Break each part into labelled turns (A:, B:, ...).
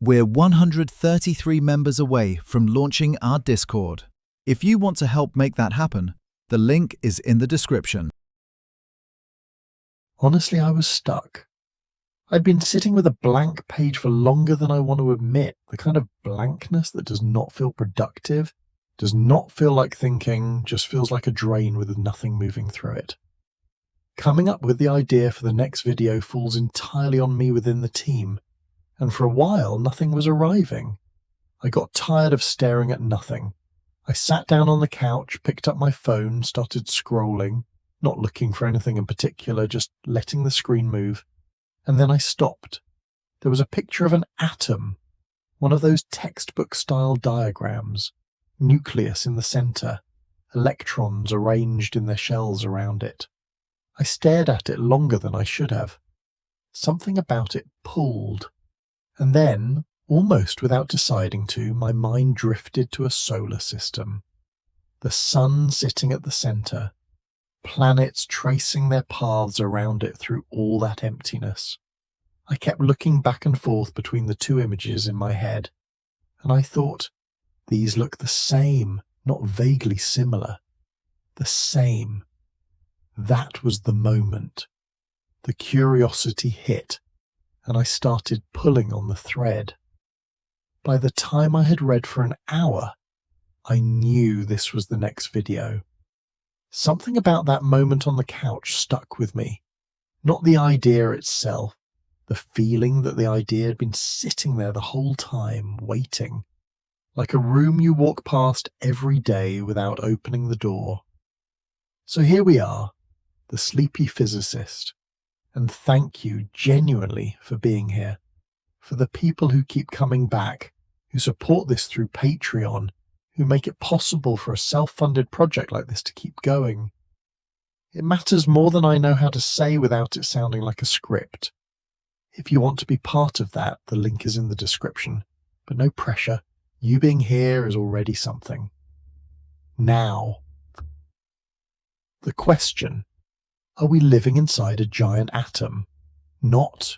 A: We're 133 members away from launching our Discord. If you want to help make that happen, the link is in the description.
B: Honestly, I was stuck. I'd been sitting with a blank page for longer than I want to admit, the kind of blankness that does not feel productive, does not feel like thinking, just feels like a drain with nothing moving through it. Coming up with the idea for the next video falls entirely on me within the team, and for a while nothing was arriving. I got tired of staring at nothing. I sat down on the couch, picked up my phone, started scrolling, not looking for anything in particular, just letting the screen move. And then I stopped. There was a picture of an atom, one of those textbook-style diagrams, nucleus in the center, electrons arranged in their shells around it. I stared at it longer than I should have. Something about it pulled. And then, almost without deciding to, my mind drifted to a solar system. The sun sitting at the center, planets tracing their paths around it through all that emptiness. I kept looking back and forth between the two images in my head, and I thought, these look the same, not vaguely similar. The same. That was the moment. The curiosity hit, and I started pulling on the thread. By the time I had read for an hour, I knew this was the next video. Something about that moment on the couch stuck with me. Not the idea itself, the feeling that the idea had been sitting there the whole time, waiting, like a room you walk past every day without opening the door. So here we are, the sleepy physicist, and thank you genuinely for being here, for the people who keep coming back, who support this through Patreon, who make it possible for a self-funded project like this to keep going. It matters more than I know how to say without it sounding like a script. If you want to be part of that, the link is in the description, but no pressure. You being here is already something. Now, the question, are we living inside a giant atom? Not,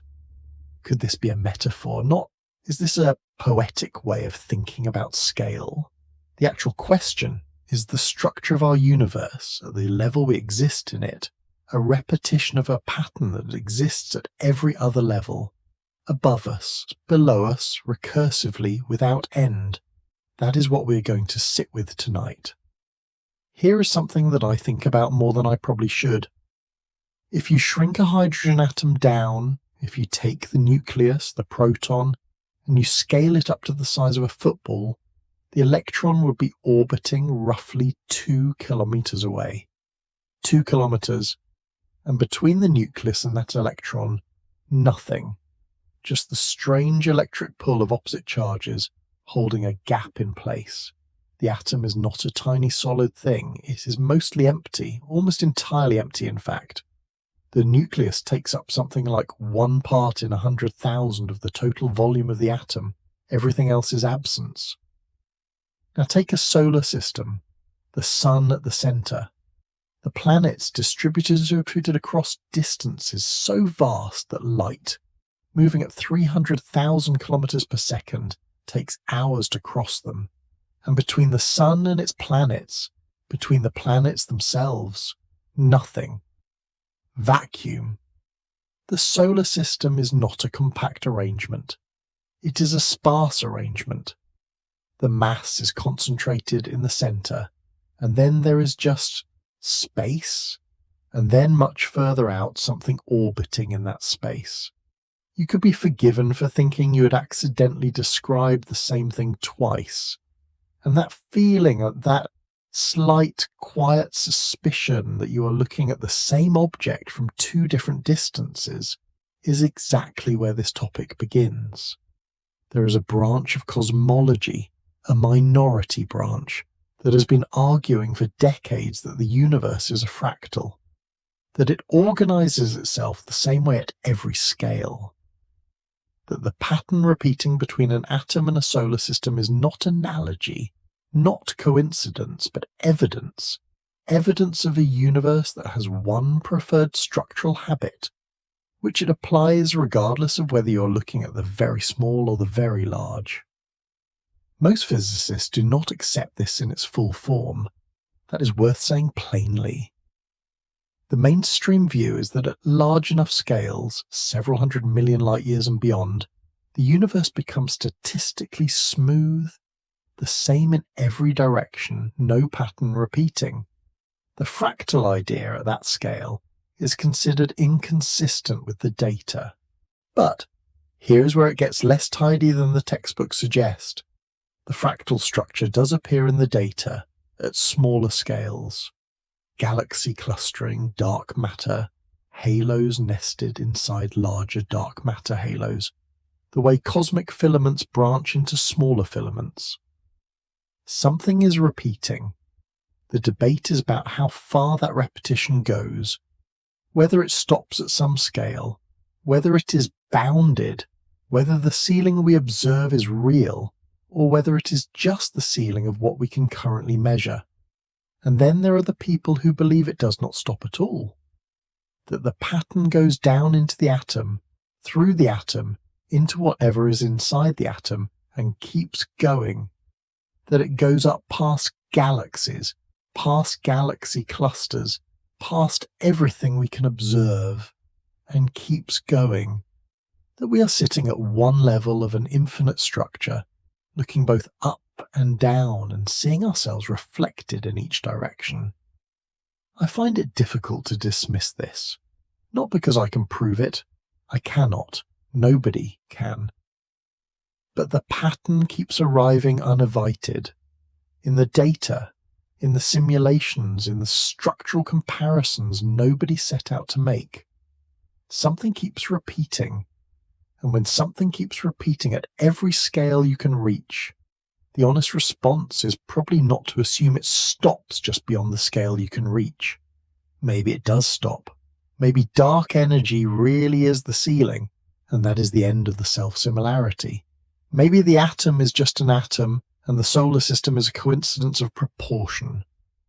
B: could this be a metaphor? Not, is this a poetic way of thinking about scale? The actual question, is the structure of our universe, at the level we exist in it, a repetition of a pattern that exists at every other level, above us, below us, recursively, without end? That is what we're going to sit with tonight. Here is something that I think about more than I probably should. If you shrink a hydrogen atom down, if you take the nucleus, the proton, and you scale it up to the size of a football, the electron would be orbiting roughly 2 kilometers away. 2 kilometers. And between the nucleus and that electron, nothing. Just the strange electric pull of opposite charges holding a gap in place. The atom is not a tiny solid thing. It is mostly empty, almost entirely empty in fact. The nucleus takes up something like 1 part in 100,000 of the total volume of the atom. Everything else is absence. Now take a solar system, the sun at the center. The planets distributed across distances so vast that light, moving at 300,000 kilometers per second, takes hours to cross them. And between the sun and its planets, between the planets themselves, nothing. Vacuum. The solar system is not a compact arrangement. It is a sparse arrangement. The mass is concentrated in the center, and then there is just space, and then much further out something orbiting in that space. You could be forgiven for thinking you had accidentally described the same thing twice, and that feeling, that slight, quiet suspicion that you are looking at the same object from 2 different distances is exactly where this topic begins. There is a branch of cosmology, a minority branch, that has been arguing for decades that the universe is a fractal, that it organizes itself the same way at every scale, that the pattern repeating between an atom and a solar system is not analogy, not coincidence, but evidence, evidence of a universe that has one preferred structural habit, which it applies regardless of whether you're looking at the very small or the very large. Most physicists do not accept this in its full form. That is worth saying plainly. The mainstream view is that at large enough scales, several 100 million light years and beyond, the universe becomes statistically smooth, the same in every direction, no pattern repeating. The fractal idea at that scale is considered inconsistent with the data. But here's where it gets less tidy than the textbooks suggest. The fractal structure does appear in the data at smaller scales. Galaxy clustering, dark matter, halos nested inside larger dark matter halos, the way cosmic filaments branch into smaller filaments. Something is repeating. The debate is about how far that repetition goes, whether it stops at some scale, whether it is bounded, whether the ceiling we observe is real, or whether it is just the ceiling of what we can currently measure. And then there are the people who believe it does not stop at all, that the pattern goes down into the atom, through the atom, into whatever is inside the atom, and keeps going, that it goes up past galaxies, past galaxy clusters, past everything we can observe, and keeps going, that we are sitting at one level of an infinite structure, looking both up and down and seeing ourselves reflected in each direction. I find it difficult to dismiss this, not because I can prove it. I cannot. Nobody can. But the pattern keeps arriving uninvited. In the data, in the simulations, in the structural comparisons nobody set out to make. Something keeps repeating. And when something keeps repeating at every scale you can reach, the honest response is probably not to assume it stops just beyond the scale you can reach. Maybe it does stop. Maybe dark energy really is the ceiling, and that is the end of the self-similarity. Maybe the atom is just an atom, and the solar system is a coincidence of proportion.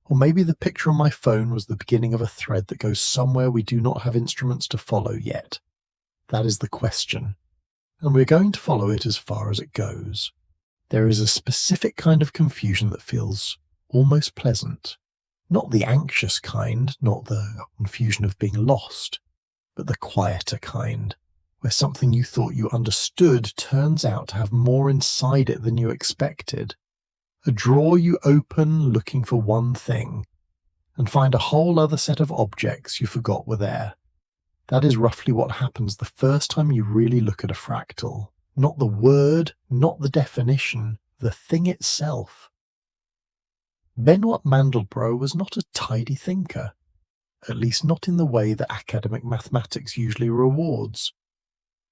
B: Or maybe the picture on my phone was the beginning of a thread that goes somewhere we do not have instruments to follow yet. That is the question. And we're going to follow it as far as it goes. There is a specific kind of confusion that feels almost pleasant. Not the anxious kind, not the confusion of being lost, but the quieter kind, where something you thought you understood turns out to have more inside it than you expected. A drawer you open looking for one thing, and find a whole other set of objects you forgot were there. That is roughly what happens the first time you really look at a fractal. Not the word, not the definition, the thing itself. Benoit Mandelbrot was not a tidy thinker, at least not in the way that academic mathematics usually rewards.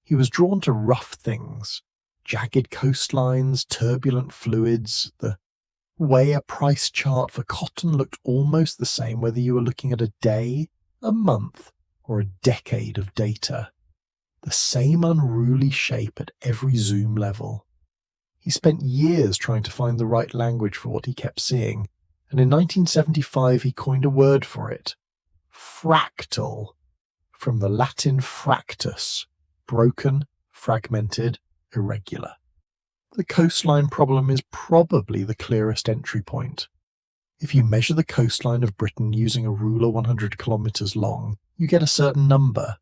B: He was drawn to rough things, jagged coastlines, turbulent fluids, the way a price chart for cotton looked almost the same whether you were looking at a day, a month, or a decade of data. The same unruly shape at every zoom level. He spent years trying to find the right language for what he kept seeing, and in 1975 he coined a word for it. Fractal, from the Latin fractus, broken, fragmented, irregular. The coastline problem is probably the clearest entry point. If you measure the coastline of Britain using a ruler 100 kilometres long, you get a certain number.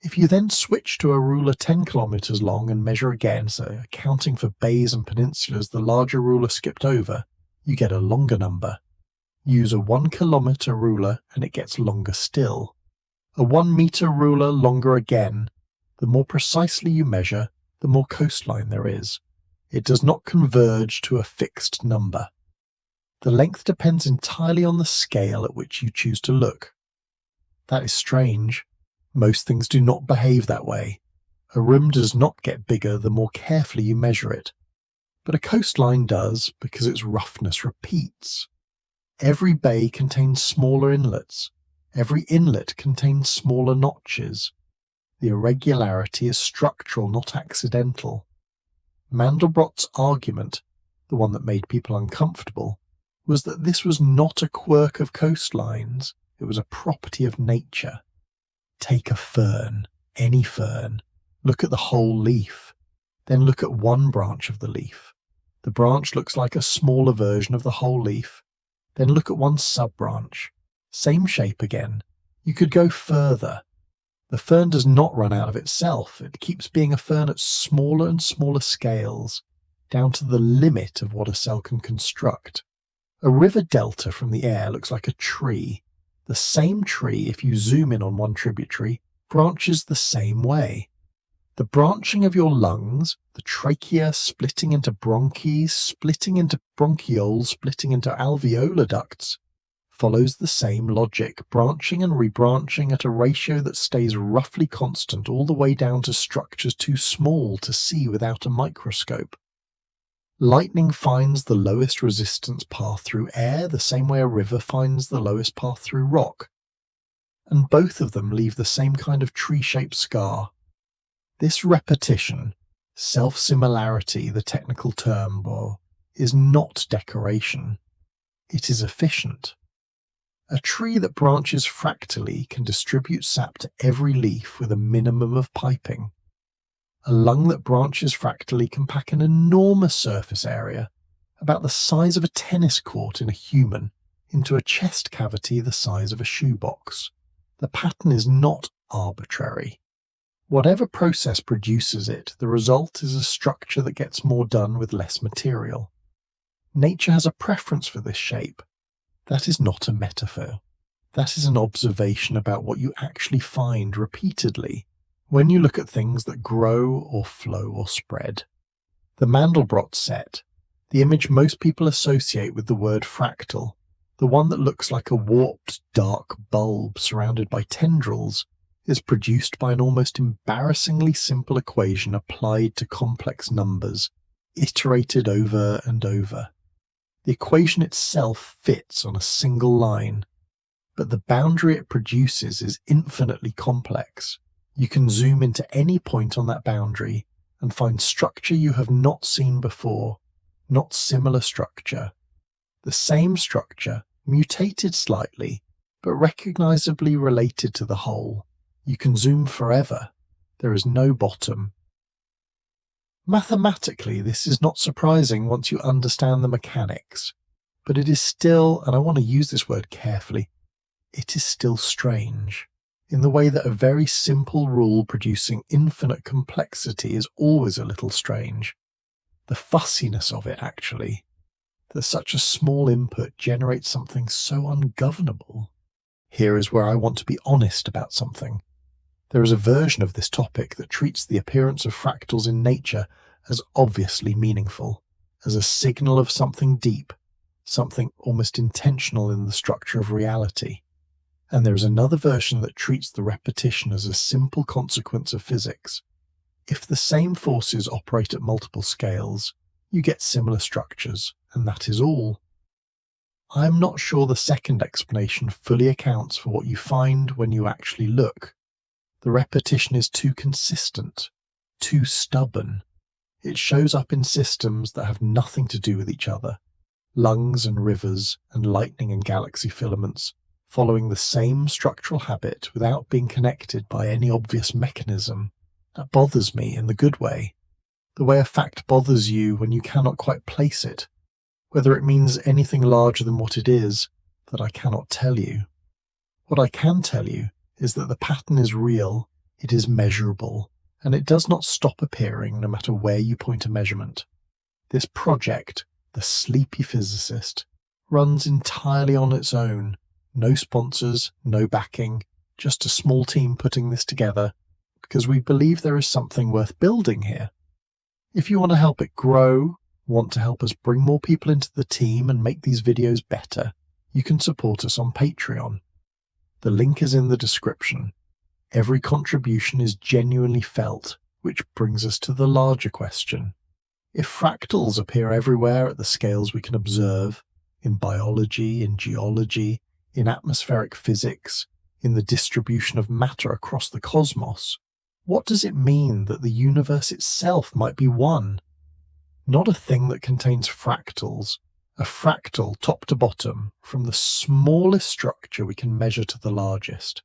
B: If you then switch to a ruler 10 kilometres long and measure again, so accounting for bays and peninsulas the larger ruler skipped over, you get a longer number. Use a 1 kilometre ruler and it gets longer still. A 1 metre ruler longer again. The more precisely you measure, the more coastline there is. It does not converge to a fixed number. The length depends entirely on the scale at which you choose to look. That is strange. Most things do not behave that way. A room does not get bigger the more carefully you measure it. But a coastline does because its roughness repeats. Every bay contains smaller inlets. Every inlet contains smaller notches. The irregularity is structural, not accidental. Mandelbrot's argument, the one that made people uncomfortable, was that this was not a quirk of coastlines, it was a property of nature. Take a fern. any fern. Look at the whole leaf. Then look at one branch of the leaf. The branch looks like a smaller version of the whole leaf. Then look at one sub-branch. Same shape again. You could go further. The fern does not run out of itself. It keeps being a fern at smaller and smaller scales, down to the limit of what a cell can construct. A river delta from the air looks like a tree. The same tree, if you zoom in on one tributary, branches the same way. The branching of your lungs, the trachea splitting into bronchi, splitting into bronchioles, splitting into alveolar ducts, follows the same logic, branching and rebranching at a ratio that stays roughly constant all the way down to structures too small to see without a microscope. Lightning finds the lowest resistance path through air the same way a river finds the lowest path through rock. And both of them leave the same kind of tree-shaped scar. This repetition, self-similarity, the technical term, is not decoration. It is efficient. A tree that branches fractally can distribute sap to every leaf with a minimum of piping. A lung that branches fractally can pack an enormous surface area, about the size of a tennis court in a human, into a chest cavity the size of a shoebox. The pattern is not arbitrary. Whatever process produces it, the result is a structure that gets more done with less material. Nature has a preference for this shape. That is not a metaphor. That is an observation about what you actually find repeatedly when you look at things that grow or flow or spread. The Mandelbrot set, the image most people associate with the word fractal, the one that looks like a warped, dark bulb surrounded by tendrils, is produced by an almost embarrassingly simple equation applied to complex numbers, iterated over and over. The equation itself fits on a single line, but the boundary it produces is infinitely complex. You can zoom into any point on that boundary and find structure you have not seen before, not similar structure. The same structure, mutated slightly, but recognizably related to the whole. You can zoom forever. There is no bottom. Mathematically, this is not surprising once you understand the mechanics, but it is still, and I want to use this word carefully, it is still strange, in the way that a very simple rule producing infinite complexity is always a little strange. The fussiness of it, actually, that such a small input generates something so ungovernable. Here is where I want to be honest about something. There is a version of this topic that treats the appearance of fractals in nature as obviously meaningful, as a signal of something deep, something almost intentional in the structure of reality. And there is another version that treats the repetition as a simple consequence of physics. If the same forces operate at multiple scales, you get similar structures, and that is all. I am not sure the second explanation fully accounts for what you find when you actually look. The repetition is too consistent, too stubborn. It shows up in systems that have nothing to do with each other, lungs and rivers and lightning and galaxy filaments, following the same structural habit without being connected by any obvious mechanism. That bothers me in the good way. The way a fact bothers you when you cannot quite place it, whether it means anything larger than what it is, that I cannot tell you. What I can tell you is that the pattern is real, it is measurable, and it does not stop appearing no matter where you point a measurement. This project, the Sleepy Physicist, runs entirely on its own. No sponsors, no backing, just a small team putting this together, because we believe there is something worth building here. If you want to help it grow, want to help us bring more people into the team and make these videos better, you can support us on Patreon. The link is in the description. Every contribution is genuinely felt, which brings us to the larger question. If fractals appear everywhere at the scales we can observe, in biology, in geology, in atmospheric physics, in the distribution of matter across the cosmos, what does it mean that the universe itself might be one? Not a thing that contains fractals, a fractal top to bottom, from the smallest structure we can measure to the largest.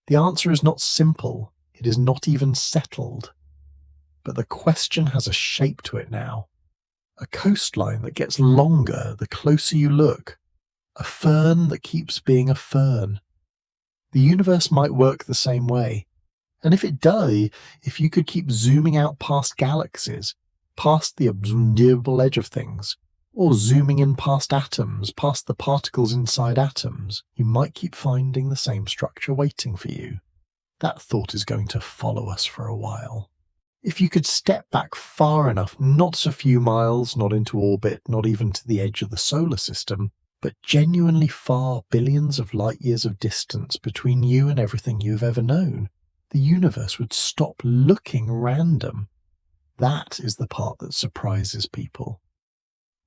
B: The answer is not simple, It is not even settled. But the question has a shape to it now. A coastline that gets longer the closer you look. A fern that keeps being a fern. The universe might work the same way. And if it does, if you could keep zooming out past galaxies, past the observable edge of things, or zooming in past atoms, past the particles inside atoms, you might keep finding the same structure waiting for you. That thought is going to follow us for a while. If you could step back far enough, not a few miles, not into orbit, not even to the edge of the solar system, but genuinely far, billions of light years of distance between you and everything you've ever known, the universe would stop looking random. That is the part that surprises people.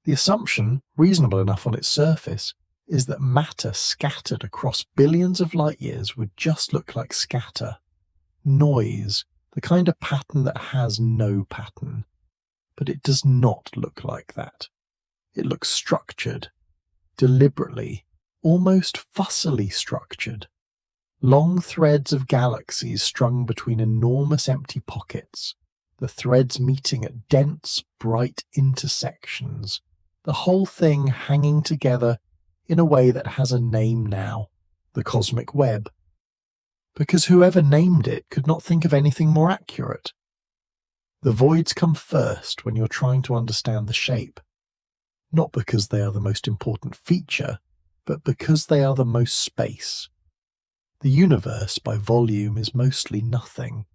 B: The assumption, reasonable enough on its surface, is that matter scattered across billions of light years would just look like scatter. Noise, the kind of pattern that has no pattern. But it does not look like that. It looks structured, deliberately, almost fussily structured. Long threads of galaxies strung between enormous empty pockets, the threads meeting at dense, bright intersections, the whole thing hanging together in a way that has a name now, the cosmic web. Because whoever named it could not think of anything more accurate. The voids come first when you're trying to understand the shape, not because they are the most important feature, but because they are the most space. The universe, by volume, is mostly nothing.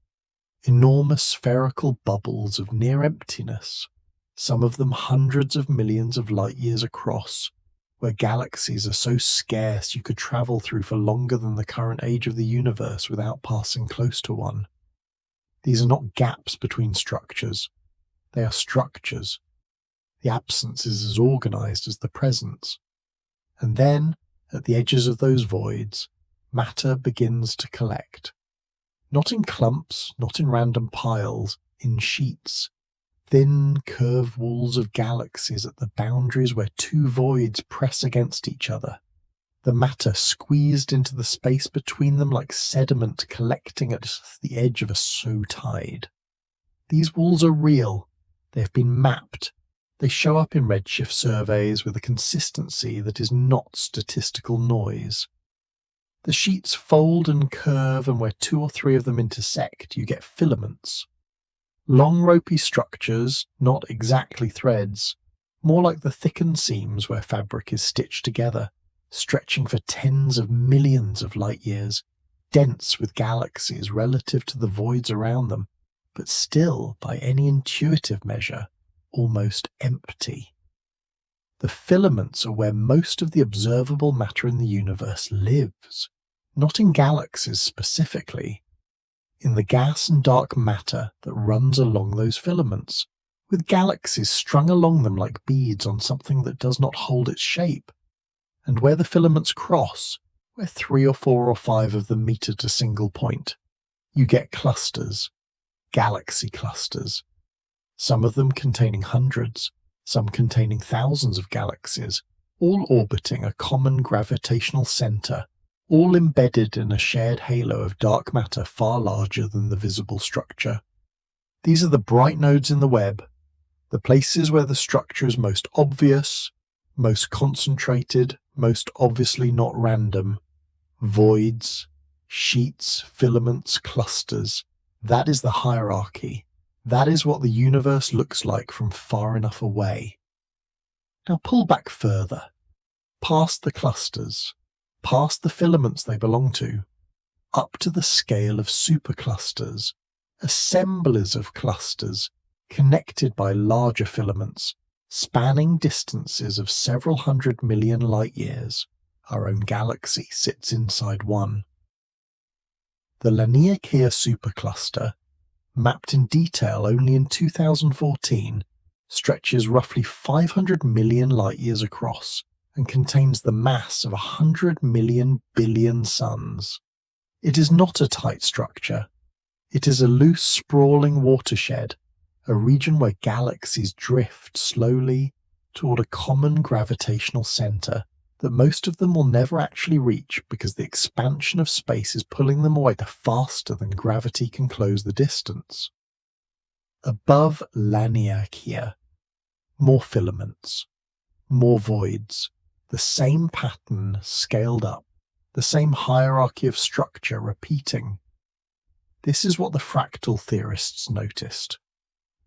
B: Enormous spherical bubbles of near emptiness, some of them hundreds of millions of light years across, where galaxies are so scarce you could travel through for longer than the current age of the universe without passing close to one. These are not gaps between structures. They are structures. The absence is as organized as the presence. And then, at the edges of those voids, matter begins to collect. Not in clumps, not in random piles, in sheets. Thin, curved walls of galaxies at the boundaries where two voids press against each other. The matter squeezed into the space between them like sediment collecting at the edge of a slow tide. These walls are real. They have been mapped. They show up in redshift surveys with a consistency that is not statistical noise. The sheets fold and curve, and where two or three of them intersect, you get filaments. Long ropey structures, not exactly threads, more like the thickened seams where fabric is stitched together, stretching for tens of millions of light years, dense with galaxies relative to the voids around them, but still, by any intuitive measure, almost empty. The filaments are where most of the observable matter in the universe lives, not in galaxies specifically, in the gas and dark matter that runs along those filaments, with galaxies strung along them like beads on something that does not hold its shape. And where the filaments cross, where 3 or 4 or 5 of them meet at a single point, you get clusters, galaxy clusters, some of them containing hundreds, some containing thousands of galaxies, all orbiting a common gravitational center, all embedded in a shared halo of dark matter far larger than the visible structure. These are the bright nodes in the web, the places where the structure is most obvious, most concentrated, most obviously not random. Voids, sheets, filaments, clusters. That is the hierarchy. That is what the universe looks like from far enough away. Now pull back further, past the clusters, past the filaments they belong to, up to the scale of superclusters, assemblies of clusters, connected by larger filaments, spanning distances of several 100 million light years. Our own galaxy sits inside one. The Laniakea supercluster, mapped in detail only in 2014, stretches roughly 500 million light years across and contains the mass of 100 million billion suns. It is not a tight structure. It is a loose, sprawling watershed, a region where galaxies drift slowly toward a common gravitational center, that most of them will never actually reach because the expansion of space is pulling them away faster than gravity can close the distance. Above Laniakea, more filaments, more voids, the same pattern scaled up, the same hierarchy of structure repeating. This is what the fractal theorists noticed.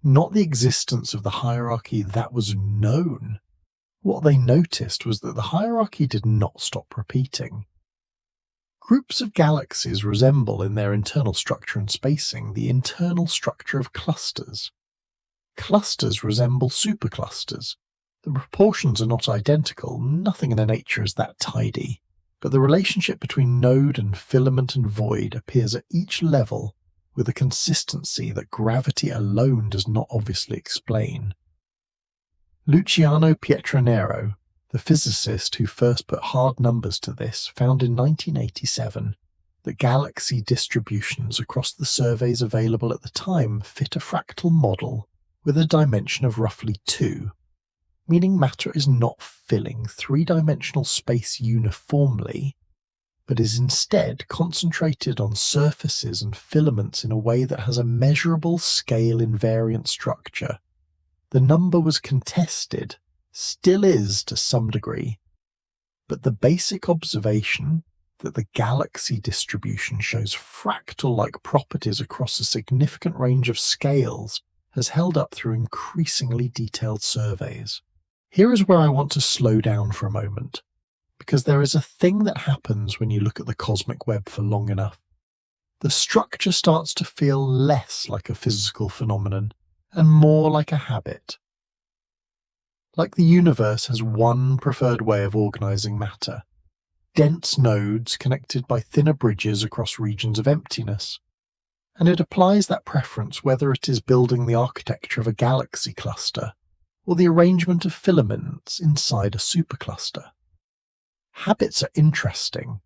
B: Not the existence of the hierarchy that was known. What they noticed was that the hierarchy did not stop repeating. Groups of galaxies resemble in their internal structure and spacing the internal structure of clusters. Clusters resemble superclusters. The proportions are not identical, nothing in their nature is that tidy, but the relationship between node and filament and void appears at each level with a consistency that gravity alone does not obviously explain. Luciano Pietranero, the physicist who first put hard numbers to this, found in 1987 that galaxy distributions across the surveys available at the time fit a fractal model with a dimension of roughly 2, meaning matter is not filling three-dimensional space uniformly, but is instead concentrated on surfaces and filaments in a way that has a measurable scale-invariant structure. The number was contested, still is to some degree, but the basic observation that the galaxy distribution shows fractal-like properties across a significant range of scales has held up through increasingly detailed surveys. Here is where I want to slow down for a moment, because there is a thing that happens when you look at the cosmic web for long enough. The structure starts to feel less like a physical phenomenon and more like a habit. Like the universe has one preferred way of organizing matter, dense nodes connected by thinner bridges across regions of emptiness, and it applies that preference whether it is building the architecture of a galaxy cluster or the arrangement of filaments inside a supercluster. Habits are interesting.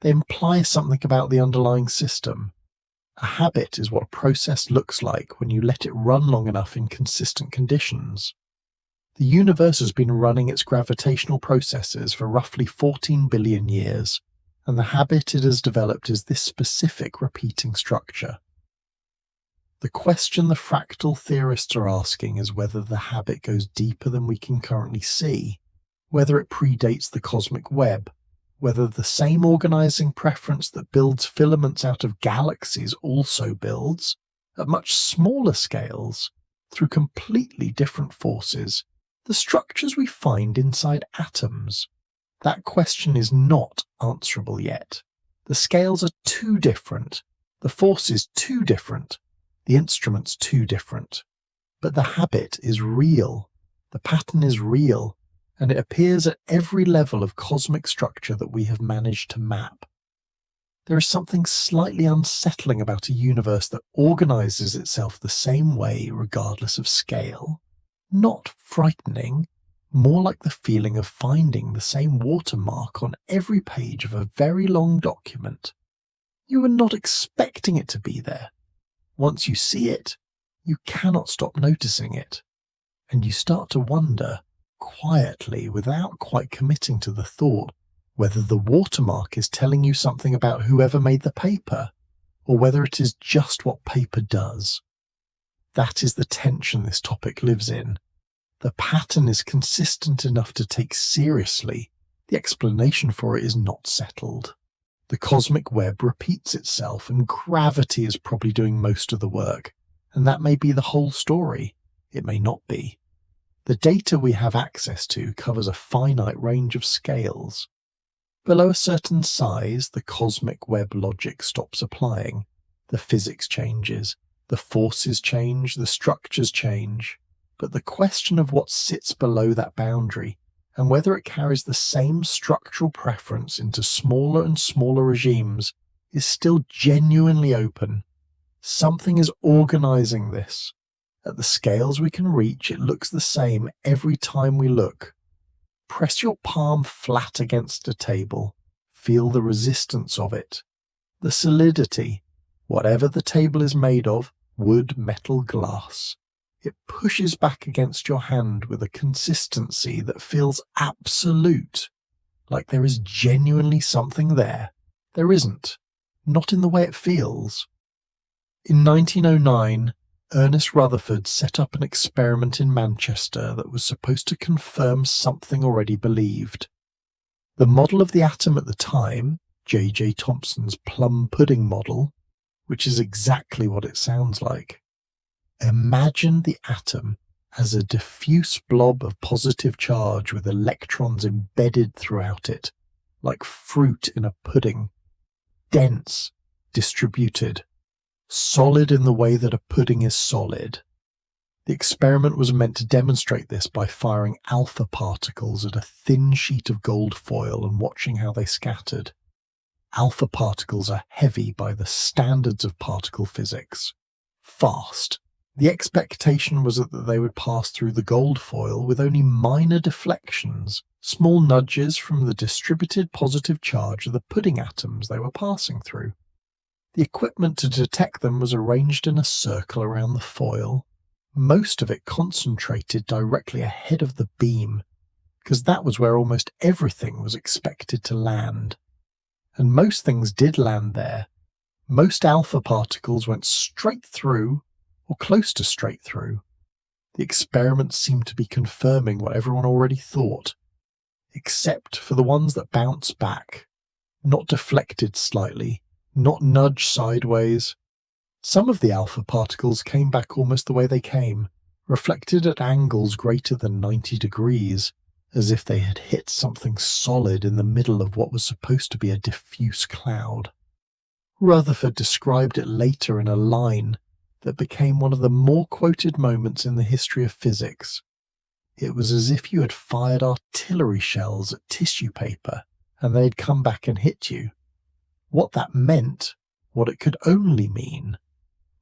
B: They imply something about the underlying system. A habit is what a process looks like when you let it run long enough in consistent conditions. The universe has been running its gravitational processes for roughly 14 billion years, and the habit it has developed is this specific repeating structure. The question the fractal theorists are asking is whether the habit goes deeper than we can currently see, whether it predates the cosmic web, whether the same organizing preference that builds filaments out of galaxies also builds, at much smaller scales, through completely different forces, the structures we find inside atoms. That question is not answerable yet. The scales are too different, the forces too different, the instruments too different. But the habit is real, the pattern is real, and it appears at every level of cosmic structure that we have managed to map. There is something slightly unsettling about a universe that organizes itself the same way regardless of scale. Not frightening, more like the feeling of finding the same watermark on every page of a very long document. You are not expecting it to be there. Once you see it, you cannot stop noticing it, and you start to wonder, quietly, without quite committing to the thought, whether the watermark is telling you something about whoever made the paper, or whether it is just what paper does. That is the tension this topic lives in. The pattern is consistent enough to take seriously. The explanation for it is not settled. The cosmic web repeats itself, and gravity is probably doing most of the work, and that may be the whole story. It may not be. The data we have access to covers a finite range of scales. Below a certain size, the cosmic web logic stops applying. The physics changes, the forces change, the structures change. But the question of what sits below that boundary, and whether it carries the same structural preference into smaller and smaller regimes, is still genuinely open. Something is organizing this. At the scales we can reach, it looks the same every time we look. Press your palm flat against a table. Feel the resistance of it. The solidity, whatever the table is made of, wood, metal, glass. It pushes back against your hand with a consistency that feels absolute. like there is genuinely something there. There isn't. Not in the way it feels. In 1909, Ernest Rutherford set up an experiment in Manchester that was supposed to confirm something already believed. The model of the atom at the time, J.J. Thomson's plum pudding model, which is exactly what it sounds like, imagined the atom as a diffuse blob of positive charge with electrons embedded throughout it, like fruit in a pudding, dense, distributed, solid in the way that a pudding is solid. The experiment was meant to demonstrate this by firing alpha particles at a thin sheet of gold foil and watching how they scattered. Alpha particles are heavy by the standards of particle physics. Fast. The expectation was that they would pass through the gold foil with only minor deflections, small nudges from the distributed positive charge of the pudding atoms they were passing through. The equipment to detect them was arranged in a circle around the foil, most of it concentrated directly ahead of the beam, because that was where almost everything was expected to land. And most things did land there. Most alpha particles went straight through, or close to straight through. The experiment seemed to be confirming what everyone already thought, except for the ones that bounced back, not deflected slightly, not nudged sideways. Some of the alpha particles came back almost the way they came, reflected at angles greater than 90 degrees, as if they had hit something solid in the middle of what was supposed to be a diffuse cloud. Rutherford described it later in a line that became one of the more quoted moments in the history of physics. It was as if you had fired artillery shells at tissue paper and they'd come back and hit you. What that meant, what it could only mean,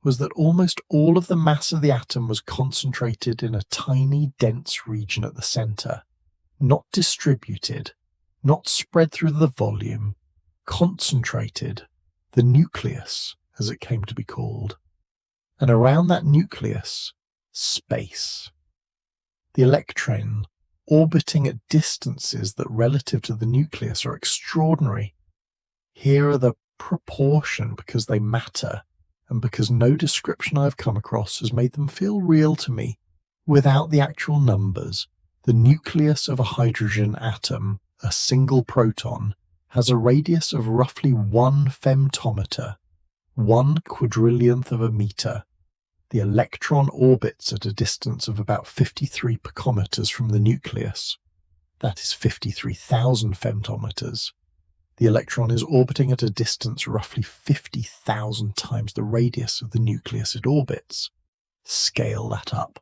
B: was that almost all of the mass of the atom was concentrated in a tiny, dense region at the centre, not distributed, not spread through the volume, concentrated, the nucleus, as it came to be called. And around that nucleus, space. The electron, orbiting at distances that relative to the nucleus are extraordinary. Here are the proportion because they matter, and because no description I've come across has made them feel real to me. Without the actual numbers, the nucleus of a hydrogen atom, a single proton, has a radius of roughly 1 femtometer, 1 quadrillionth of a meter. The electron orbits at a distance of about 53 picometers from the nucleus. That is 53,000 femtometers. The electron is orbiting at a distance roughly 50,000 times the radius of the nucleus it orbits. Scale that up.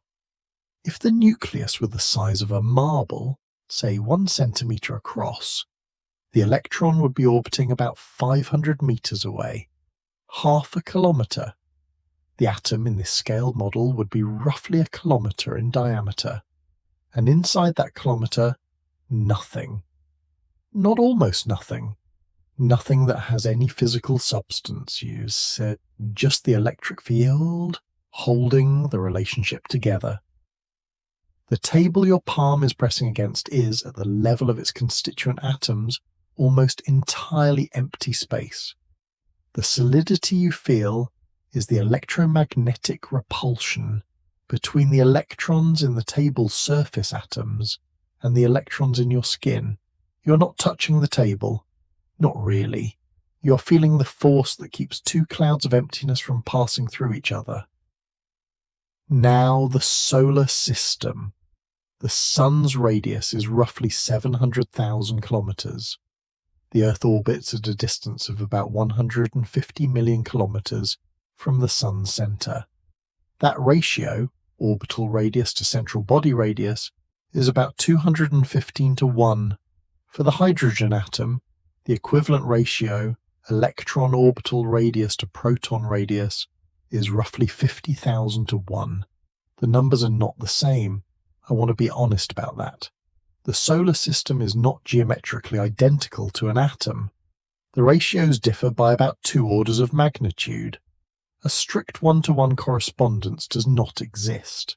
B: If the nucleus were the size of a marble, say 1 centimeter across, the electron would be orbiting about 500 meters away, half a kilometer. The atom in this scaled model would be roughly a kilometer in diameter, and inside that kilometer, nothing. Not almost nothing. Nothing that has any physical substance used, just the electric field holding the relationship together. The table your palm is pressing against is, at the level of its constituent atoms, almost entirely empty space. The solidity you feel is the electromagnetic repulsion between the electrons in the table's surface atoms and the electrons in your skin. You're not touching the table. Not really. You're feeling the force that keeps two clouds of emptiness from passing through each other. Now the solar system. The sun's radius is roughly 700,000 kilometers. The Earth orbits at a distance of about 150 million kilometers from the sun's center. That ratio, orbital radius to central body radius, is about 215 to 1. For the hydrogen atom, the equivalent ratio, electron orbital radius to proton radius, is roughly 50,000 to 1. The numbers are not the same. I want to be honest about that. The solar system is not geometrically identical to an atom. The ratios differ by about 2 orders of magnitude. A strict one-to-one correspondence does not exist.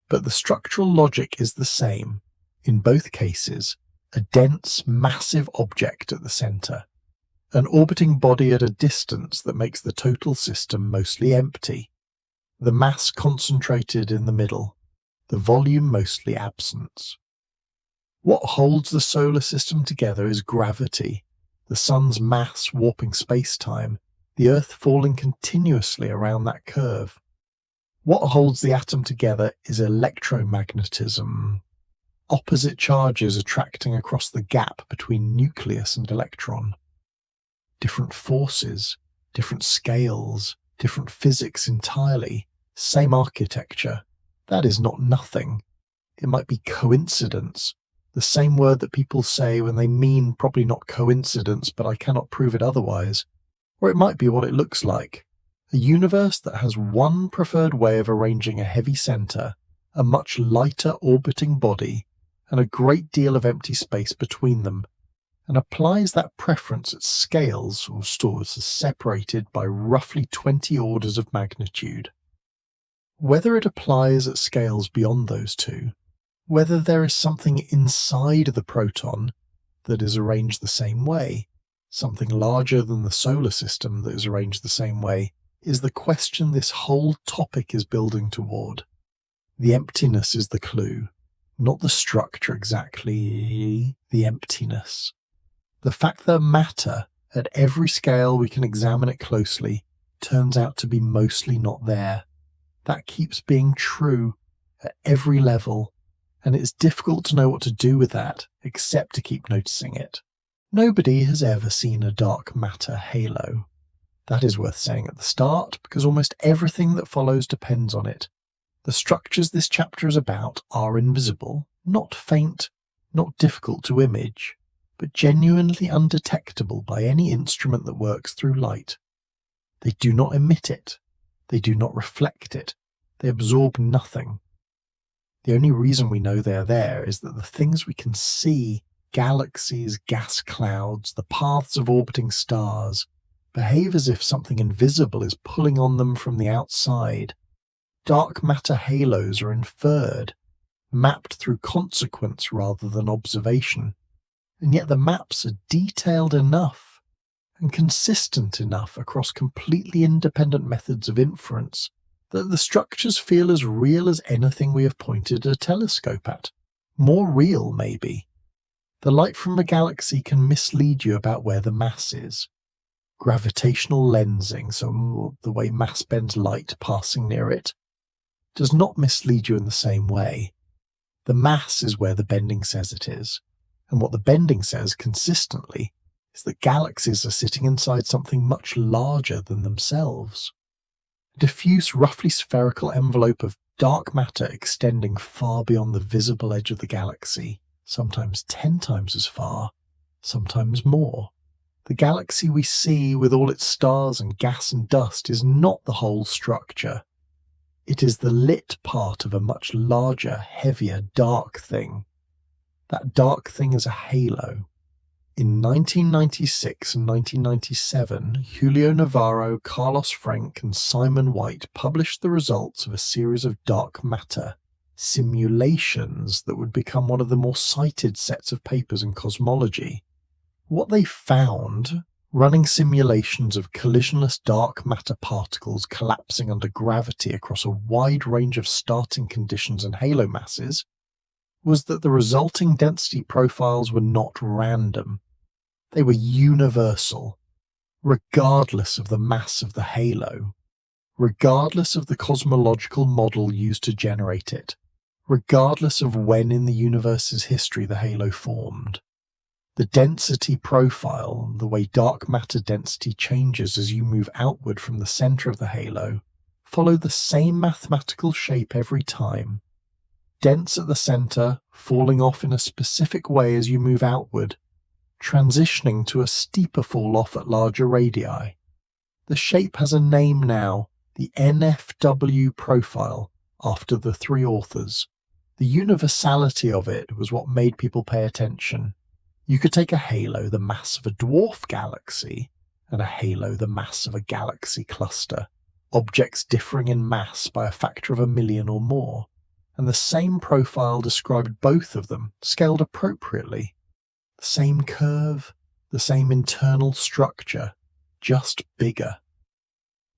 B: But the structural logic is the same. In both cases, a dense, massive object at the centre, an orbiting body at a distance that makes the total system mostly empty, the mass concentrated in the middle, the volume mostly absent. What holds the solar system together is gravity, the sun's mass warping space-time, the Earth falling continuously around that curve. What holds the atom together is electromagnetism, opposite charges attracting across the gap between nucleus and electron. Different forces, different scales, different physics entirely, same architecture. That is not nothing. It might be coincidence, the same word that people say when they mean probably not coincidence, but I cannot prove it otherwise. Or it might be what it looks like. A universe that has one preferred way of arranging a heavy centre, a much lighter orbiting body, and a great deal of empty space between them, and applies that preference at scales or stores separated by roughly 20 orders of magnitude. Whether it applies at scales beyond those two, whether there is something inside the proton that is arranged the same way, something larger than the solar system that is arranged the same way, is the question this whole topic is building toward. The emptiness is the clue, not the structure exactly, the emptiness. The fact that matter, at every scale we can examine it closely, turns out to be mostly not there. That keeps being true at every level, and it's difficult to know what to do with that except to keep noticing it. Nobody has ever seen a dark matter halo. That is worth saying at the start, because almost everything that follows depends on it. The structures this chapter is about are invisible, not faint, not difficult to image, but genuinely undetectable by any instrument that works through light. They do not emit it. They do not reflect it. They absorb nothing. The only reason we know they are there is that the things we can see, galaxies, gas clouds, the paths of orbiting stars, behave as if something invisible is pulling on them from the outside. Dark matter halos are inferred, mapped through consequence rather than observation, and yet the maps are detailed enough and consistent enough across completely independent methods of inference that the structures feel as real as anything we have pointed a telescope at. More real, maybe. The light from a galaxy can mislead you about where the mass is. Gravitational lensing, so the way mass bends light passing near it, does not mislead you in the same way. The mass is where the bending says it is, and what the bending says consistently is that galaxies are sitting inside something much larger than themselves. A diffuse, roughly spherical envelope of dark matter extending far beyond the visible edge of the galaxy, sometimes 10 times as far, sometimes more. The galaxy we see with all its stars and gas and dust is not the whole structure. It is the lit part of a much larger, heavier, dark thing. That dark thing is a halo. In 1996 and 1997, Julio Navarro, Carlos Frenk, and Simon White published the results of a series of dark matter simulations that would become one of the more cited sets of papers in cosmology. What they found, running simulations of collisionless dark matter particles collapsing under gravity across a wide range of starting conditions and halo masses, was that the resulting density profiles were not random. They were universal, regardless of the mass of the halo, regardless of the cosmological model used to generate it, regardless of when in the universe's history the halo formed. The density profile, the way dark matter density changes as you move outward from the center of the halo, follow the same mathematical shape every time. Dense at the center, falling off in a specific way as you move outward, transitioning to a steeper fall-off at larger radii. The shape has a name now, the NFW profile, after the three authors. The universality of it was what made people pay attention. You could take a halo the mass of a dwarf galaxy, and a halo the mass of a galaxy cluster, objects differing in mass by a factor of 1,000,000 or more, and the same profile described both of them, scaled appropriately. The same curve, the same internal structure, just bigger.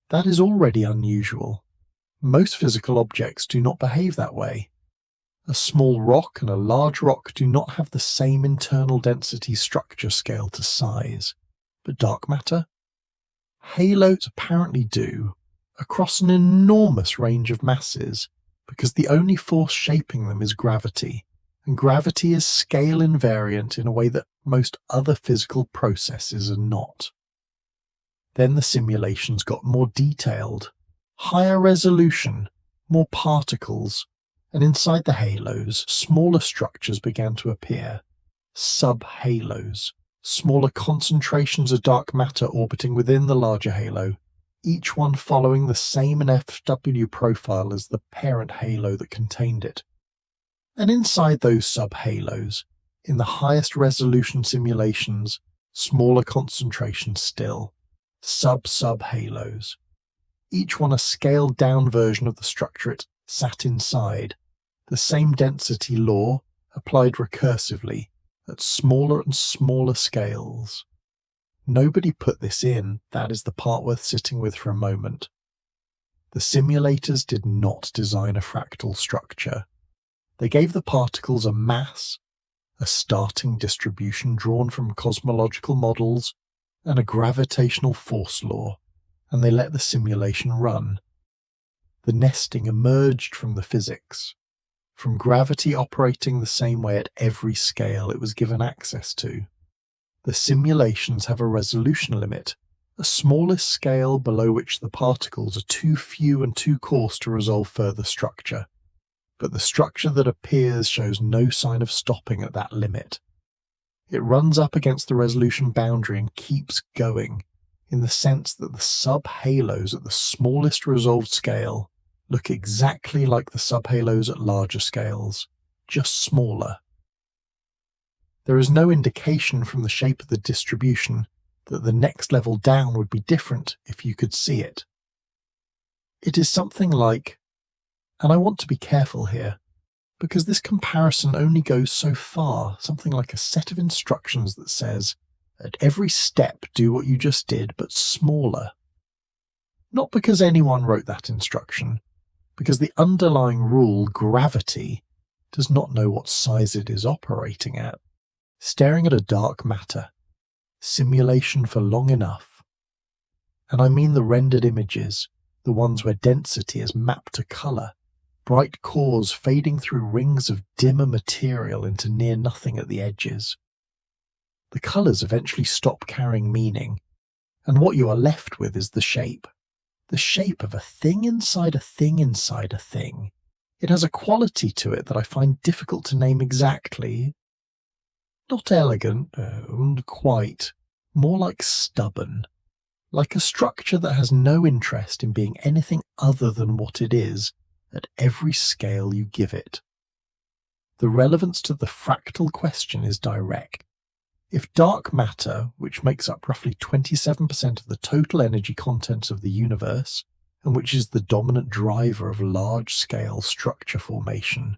B: That is already unusual. Most physical objects do not behave that way. A small rock and a large rock do not have the same internal density structure scale to size. But dark matter? Halos apparently do, across an enormous range of masses, because the only force shaping them is gravity, and gravity is scale invariant in a way that most other physical processes are not. Then the simulations got more detailed, higher resolution, more particles, and inside the halos, smaller structures began to appear, sub-halos, smaller concentrations of dark matter orbiting within the larger halo, each one following the same FW profile as the parent halo that contained it. And inside those sub-halos, in the highest resolution simulations, smaller concentrations still, sub-sub-halos, each one a scaled-down version of the structure it sat inside, the same density law applied recursively at smaller and smaller scales. Nobody put this in, that is the part worth sitting with for a moment. The simulators did not design a fractal structure. They gave the particles a mass, a starting distribution drawn from cosmological models, and a gravitational force law, and they let the simulation run. The nesting emerged from the physics, from gravity operating the same way at every scale it was given access to. The simulations have a resolution limit, a smallest scale below which the particles are too few and too coarse to resolve further structure. But the structure that appears shows no sign of stopping at that limit. It runs up against the resolution boundary and keeps going, in the sense that the sub-halos at the smallest resolved scale look exactly like the subhalos at larger scales, just smaller. There is no indication from the shape of the distribution that the next level down would be different if you could see it. It is something like, and I want to be careful here, because this comparison only goes so far, something like a set of instructions that says, at every step do what you just did, but smaller. Not because anyone wrote that instruction, because the underlying rule, gravity, does not know what size it is operating at. Staring at a dark matter, simulation for long enough. And I mean the rendered images, the ones where density is mapped to colour, bright cores fading through rings of dimmer material into near nothing at the edges. The colours eventually stop carrying meaning, and what you are left with is the shape of a thing inside a thing inside a thing. It has a quality to it that I find difficult to name exactly. Not elegant, quite, more like stubborn, like a structure that has no interest in being anything other than what it is at every scale you give it. The relevance to the fractal question is direct. If dark matter, which makes up roughly 27% of the total energy content of the universe, and which is the dominant driver of large-scale structure formation,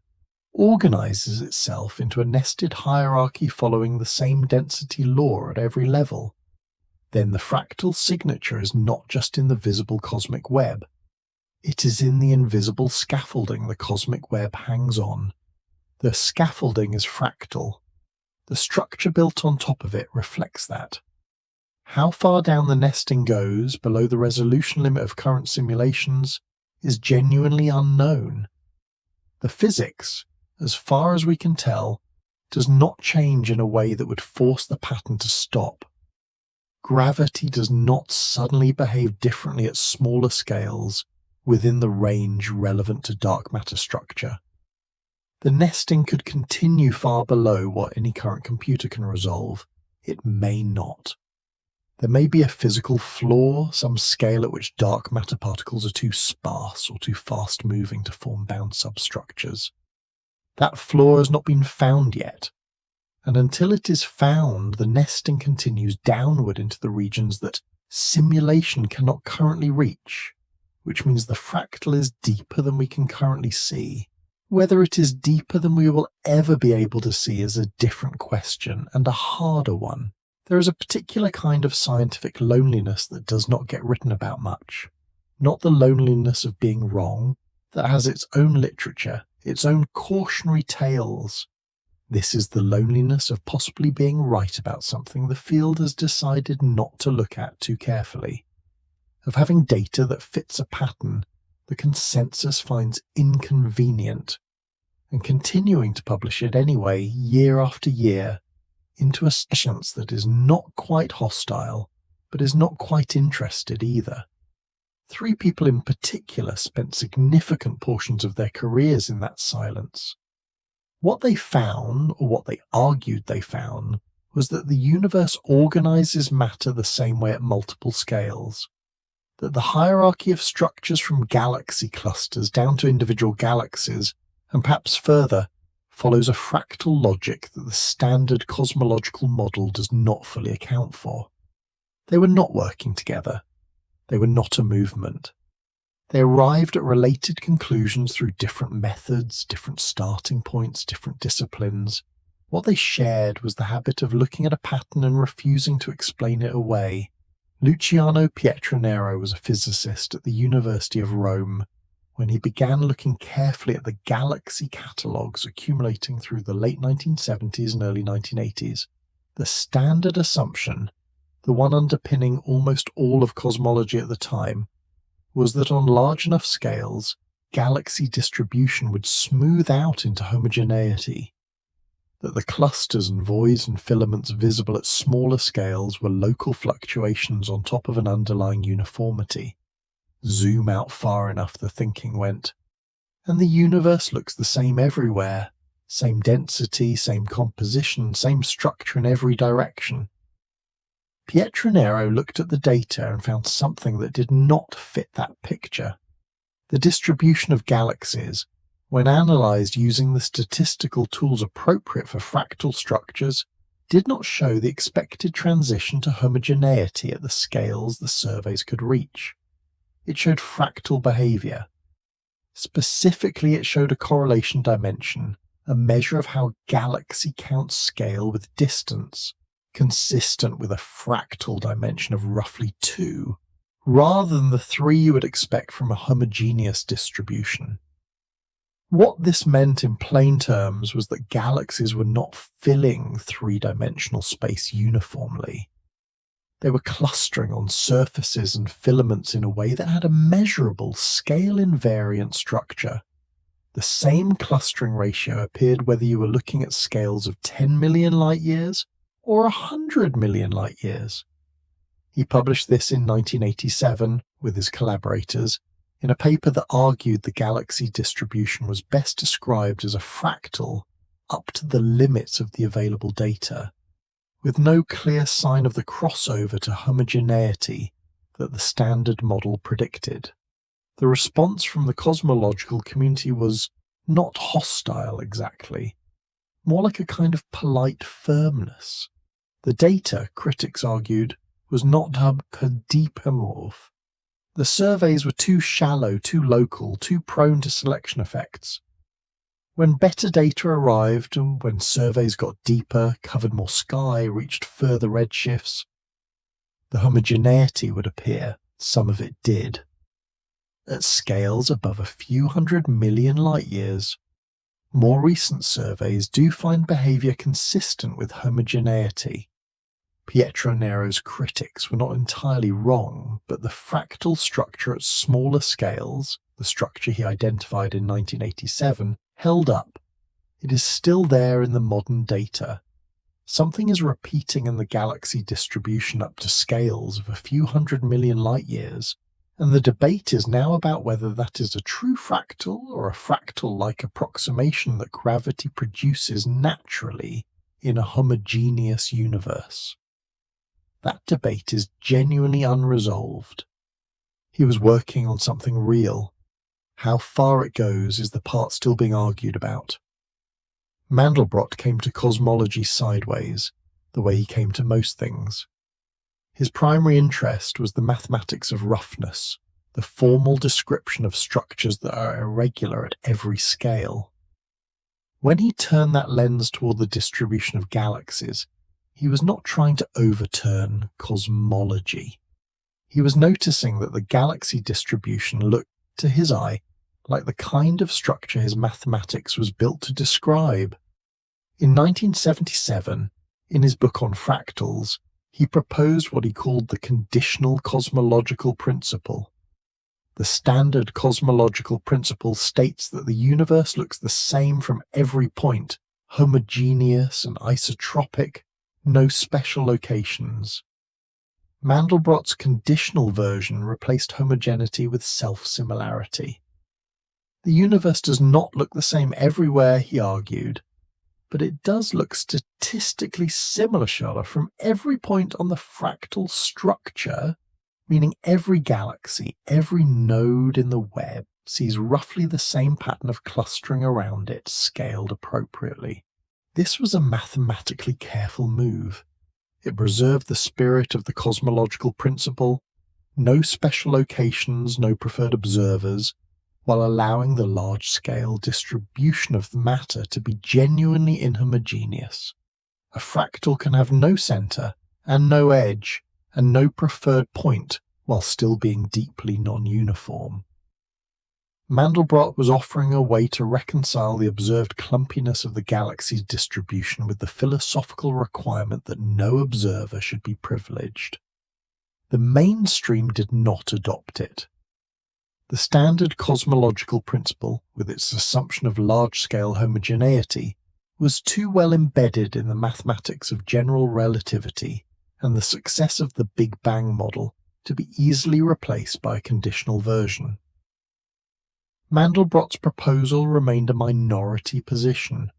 B: organizes itself into a nested hierarchy following the same density law at every level, then the fractal signature is not just in the visible cosmic web. It is in the invisible scaffolding the cosmic web hangs on. The scaffolding is fractal. The structure built on top of it reflects that. How far down the nesting goes below the resolution limit of current simulations is genuinely unknown. The physics, as far as we can tell, does not change in a way that would force the pattern to stop. Gravity does not suddenly behave differently at smaller scales within the range relevant to dark matter structure. The nesting could continue far below what any current computer can resolve. It may not. There may be a physical flaw, some scale at which dark matter particles are too sparse or too fast-moving to form bound substructures. That flaw has not been found yet, and until it is found, the nesting continues downward into the regions that simulation cannot currently reach, which means the fractal is deeper than we can currently see. Whether it is deeper than we will ever be able to see is a different question, and a harder one. There is a particular kind of scientific loneliness that does not get written about much. Not the loneliness of being wrong, that has its own literature, its own cautionary tales. This is the loneliness of possibly being right about something the field has decided not to look at too carefully, of having data that fits a pattern the consensus finds inconvenient, and continuing to publish it anyway year after year into a science that is not quite hostile, but is not quite interested either. 3 people in particular spent significant portions of their careers in that silence. What they found, or what they argued they found, was that the universe organizes matter the same way at multiple scales, that the hierarchy of structures from galaxy clusters down to individual galaxies, and perhaps further, follows a fractal logic that the standard cosmological model does not fully account for. They were not working together. They were not a movement. They arrived at related conclusions through different methods, different starting points, different disciplines. What they shared was the habit of looking at a pattern and refusing to explain it away. Luciano Pietranero was a physicist at the University of Rome when he began looking carefully at the galaxy catalogues accumulating through the late 1970s and early 1980s. The standard assumption, the one underpinning almost all of cosmology at the time, was that on large enough scales, galaxy distribution would smooth out into homogeneity, that the clusters and voids and filaments visible at smaller scales were local fluctuations on top of an underlying uniformity. Zoom out far enough, the thinking went, and the universe looks the same everywhere, same density, same composition, same structure in every direction. Pietranero looked at the data and found something that did not fit that picture. The distribution of galaxies, when analysed using the statistical tools appropriate for fractal structures, did not show the expected transition to homogeneity at the scales the surveys could reach. It showed fractal behaviour. Specifically, it showed a correlation dimension, a measure of how galaxy counts scale with distance, consistent with a fractal dimension of roughly 2, rather than the 3 you would expect from a homogeneous distribution. What this meant in plain terms was that galaxies were not filling 3-dimensional space uniformly. They were clustering on surfaces and filaments in a way that had a measurable scale-invariant structure. The same clustering ratio appeared whether you were looking at scales of 10 million light-years or 100 million light-years. He published this in 1987 with his collaborators in a paper that argued the galaxy distribution was best described as a fractal up to the limits of the available data, with no clear sign of the crossover to homogeneity that the standard model predicted. The response from the cosmological community was not hostile exactly, more like a kind of polite firmness. The data, critics argued, was not deepomorph. The surveys were too shallow, too local, too prone to selection effects. When better data arrived, and when surveys got deeper, covered more sky, reached further redshifts, the homogeneity would appear. Some of it did. At scales above a few 100 million light-years, more recent surveys do find behaviour consistent with homogeneity. Pietronero's critics were not entirely wrong, but the fractal structure at smaller scales, the structure he identified in 1987, held up. It is still there in the modern data. Something is repeating in the galaxy distribution up to scales of a few 100 million light-years, and the debate is now about whether that is a true fractal or a fractal-like approximation that gravity produces naturally in a homogeneous universe. That debate is genuinely unresolved. He was working on something real. How far it goes is the part still being argued about. Mandelbrot came to cosmology sideways, the way he came to most things. His primary interest was the mathematics of roughness, the formal description of structures that are irregular at every scale. When he turned that lens toward the distribution of galaxies, he was not trying to overturn cosmology. He was noticing that the galaxy distribution looked, to his eye, like the kind of structure his mathematics was built to describe. In 1977, in his book on fractals, he proposed what he called the conditional cosmological principle. The standard cosmological principle states that the universe looks the same from every point, homogeneous and isotropic, no special locations. Mandelbrot's conditional version replaced homogeneity with self-similarity. The universe does not look the same everywhere, he argued, but it does look statistically similar, Charlotte, from every point on the fractal structure, meaning every galaxy, every node in the web sees roughly the same pattern of clustering around it, scaled appropriately. This was a mathematically careful move. It preserved the spirit of the cosmological principle, no special locations, no preferred observers, while allowing the large-scale distribution of the matter to be genuinely inhomogeneous. A fractal can have no center and no edge and no preferred point while still being deeply non-uniform. Mandelbrot was offering a way to reconcile the observed clumpiness of the galaxy's distribution with the philosophical requirement that no observer should be privileged. The mainstream did not adopt it. The standard cosmological principle, with its assumption of large-scale homogeneity, was too well embedded in the mathematics of general relativity and the success of the Big Bang model to be easily replaced by a conditional version. Mandelbrot's proposal remained a minority position,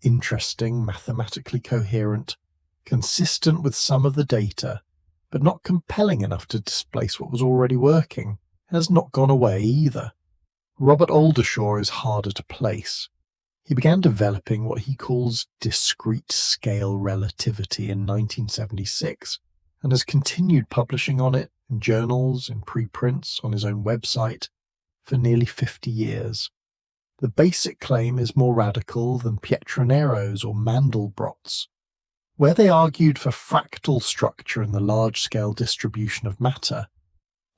B: interesting, mathematically coherent, consistent with some of the data, but not compelling enough to displace what was already working. Has not gone away either. Robert Aldershaw is harder to place. He began developing what he calls discrete scale relativity in 1976 and has continued publishing on it in journals, in preprints, on his own website for nearly 50 years. The basic claim is more radical than Pietronero's or Mandelbrot's. Where they argued for fractal structure in the large-scale distribution of matter,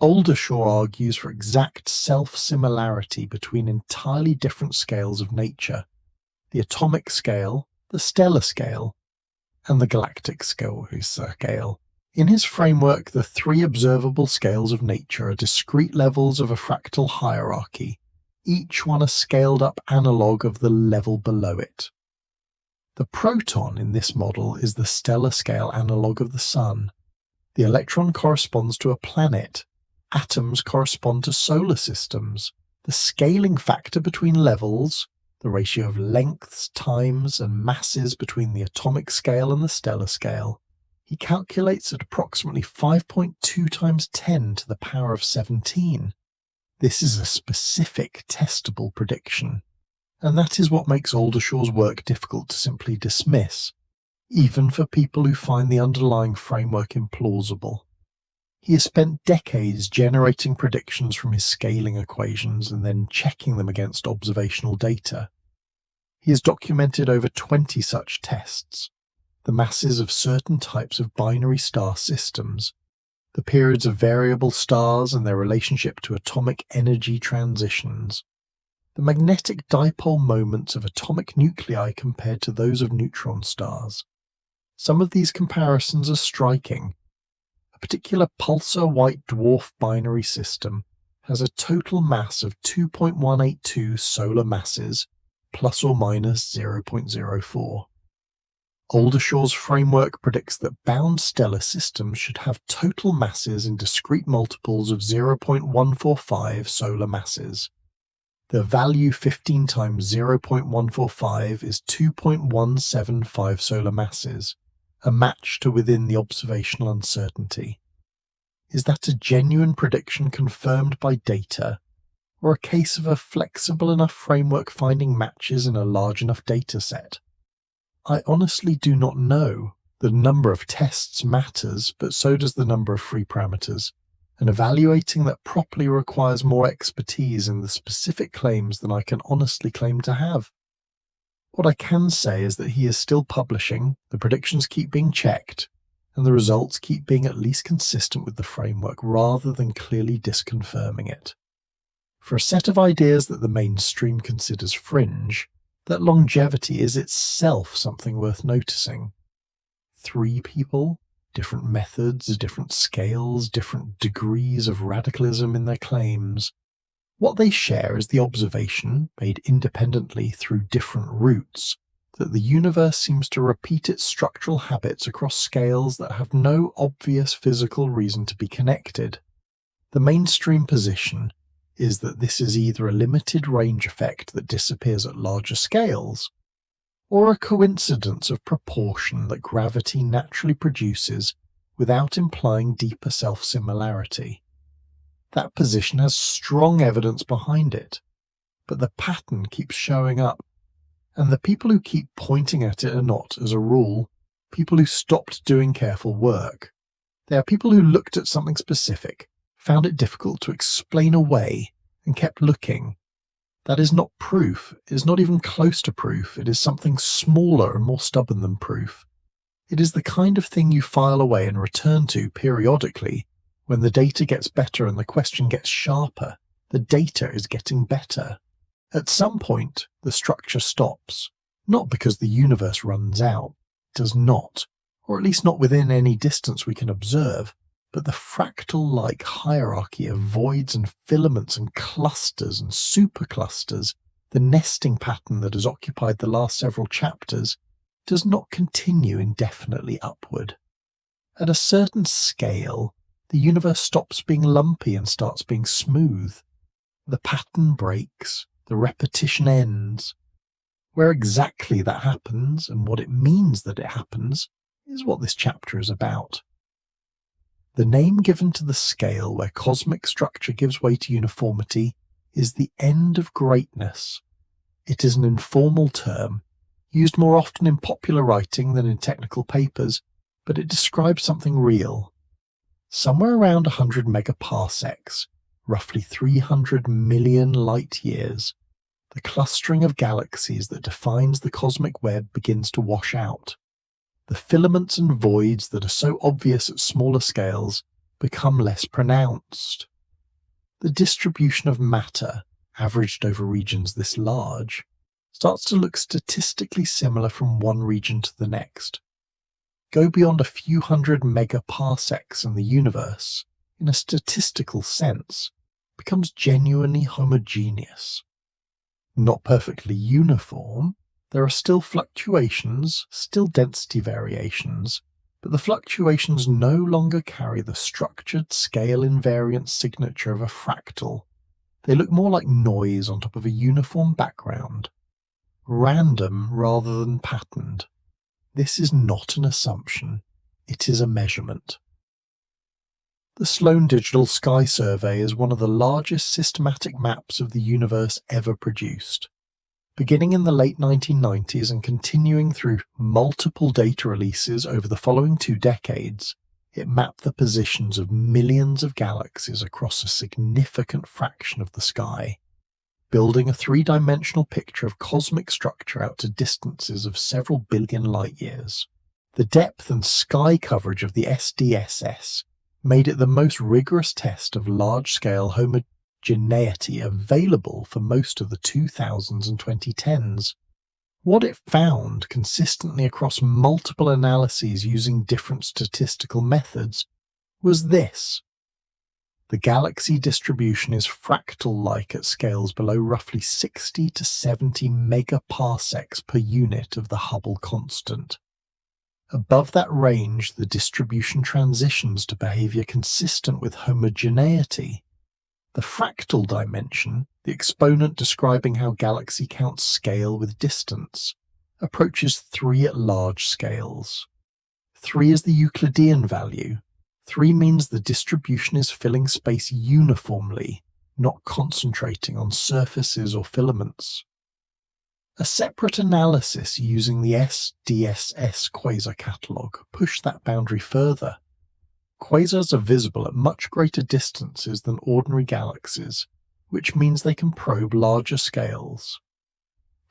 B: Aldershaw argues for exact self-similarity between entirely different scales of nature, the atomic scale, the stellar scale, and the galactic scale. In his framework, the three observable scales of nature are discrete levels of a fractal hierarchy, each one a scaled-up analogue of the level below it. The proton in this model is the stellar scale analogue of the Sun. The electron corresponds to a planet. Atoms correspond to solar systems. The scaling factor between levels, the ratio of lengths, times, and masses between the atomic scale and the stellar scale, he calculates at approximately 5.2 times 10 to the power of 17. This is a specific, testable prediction, and that is what makes Aldershaw's work difficult to simply dismiss, even for people who find the underlying framework implausible. He has spent decades generating predictions from his scaling equations and then checking them against observational data. He has documented over 20 such tests, the masses of certain types of binary star systems, the periods of variable stars and their relationship to atomic energy transitions, the magnetic dipole moments of atomic nuclei compared to those of neutron stars. Some of these comparisons are striking. A particular pulsar white dwarf binary system has a total mass of 2.182 solar masses, plus or minus 0.04. Aldershaw's framework predicts that bound stellar systems should have total masses in discrete multiples of 0.145 solar masses. The value 15 times 0.145 is 2.175 solar masses, a match to within the observational uncertainty. Is that a genuine prediction confirmed by data, or a case of a flexible enough framework finding matches in a large enough data set? I honestly do not know. The number of tests matters, but so does the number of free parameters, and evaluating that properly requires more expertise in the specific claims than I can honestly claim to have. What I can say is that he is still publishing, the predictions keep being checked, and the results keep being at least consistent with the framework rather than clearly disconfirming it. For a set of ideas that the mainstream considers fringe, that longevity is itself something worth noticing. 3 people, different methods, different scales, different degrees of radicalism in their claims. What they share is the observation, made independently through different routes, that the universe seems to repeat its structural habits across scales that have no obvious physical reason to be connected. The mainstream position is that this is either a limited range effect that disappears at larger scales, or a coincidence of proportion that gravity naturally produces without implying deeper self-similarity. That position has strong evidence behind it, but the pattern keeps showing up, and the people who keep pointing at it are not, as a rule, people who stopped doing careful work. They are people who looked at something specific, found it difficult to explain away, and kept looking. That is not proof. It is not even close to proof. It is something smaller and more stubborn than proof. It is the kind of thing you file away and return to periodically when the data gets better and the question gets sharper. The data is getting better. At some point, the structure stops, not because the universe runs out. It does not, or at least not within any distance we can observe, but the fractal-like hierarchy of voids and filaments and clusters and superclusters, the nesting pattern that has occupied the last several chapters, does not continue indefinitely upward. At a certain scale, the universe stops being lumpy and starts being smooth. The pattern breaks, the repetition ends. Where exactly that happens and what it means that it happens is what this chapter is about. The name given to the scale where cosmic structure gives way to uniformity is the end of greatness. It is an informal term, used more often in popular writing than in technical papers, but it describes something real. Somewhere around 100 megaparsecs, roughly 300 million light years, the clustering of galaxies that defines the cosmic web begins to wash out. The filaments and voids that are so obvious at smaller scales become less pronounced. The distribution of matter, averaged over regions this large, starts to look statistically similar from one region to the next. Go beyond a few hundred megaparsecs and the universe, in a statistical sense, becomes genuinely homogeneous. Not perfectly uniform, there are still fluctuations, still density variations, but the fluctuations no longer carry the structured scale invariant signature of a fractal. They look more like noise on top of a uniform background. Random rather than patterned. This is not an assumption, it is a measurement. The Sloan Digital Sky Survey is one of the largest systematic maps of the universe ever produced. Beginning in the late 1990s and continuing through multiple data releases over the following 2 decades, it mapped the positions of millions of galaxies across a significant fraction of the sky, building a 3-dimensional picture of cosmic structure out to distances of several billion light-years. The depth and sky coverage of the SDSS made it the most rigorous test of large-scale homogeneity available for most of the 2000s and 2010s. What it found consistently across multiple analyses using different statistical methods was this. The galaxy distribution is fractal-like at scales below roughly 60 to 70 megaparsecs per unit of the Hubble constant. Above that range, the distribution transitions to behavior consistent with homogeneity. The fractal dimension, the exponent describing how galaxy counts scale with distance, approaches 3 at large scales. 3 is the Euclidean value. 3 means the distribution is filling space uniformly, not concentrating on surfaces or filaments. A separate analysis using the SDSS quasar catalogue pushed that boundary further. Quasars are visible at much greater distances than ordinary galaxies, which means they can probe larger scales.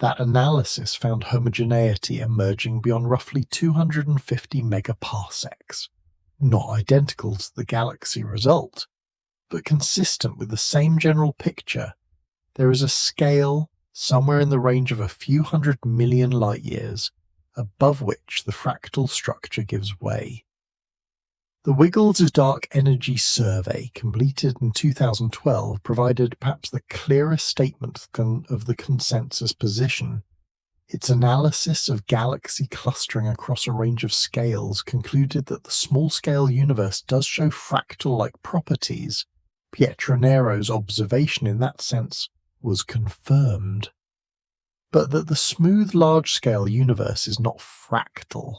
B: That analysis found homogeneity emerging beyond roughly 250 megaparsecs, not identical to the galaxy result, but consistent with the same general picture. There is a scale somewhere in the range of a few 100 million light-years above which the fractal structure gives way. The Wiggles Dark Energy Survey, completed in 2012, provided perhaps the clearest statement of the consensus position. Its analysis of galaxy clustering across a range of scales concluded that the small-scale universe does show fractal-like properties. Pietronero's observation in that sense was confirmed. But that the smooth large-scale universe is not fractal.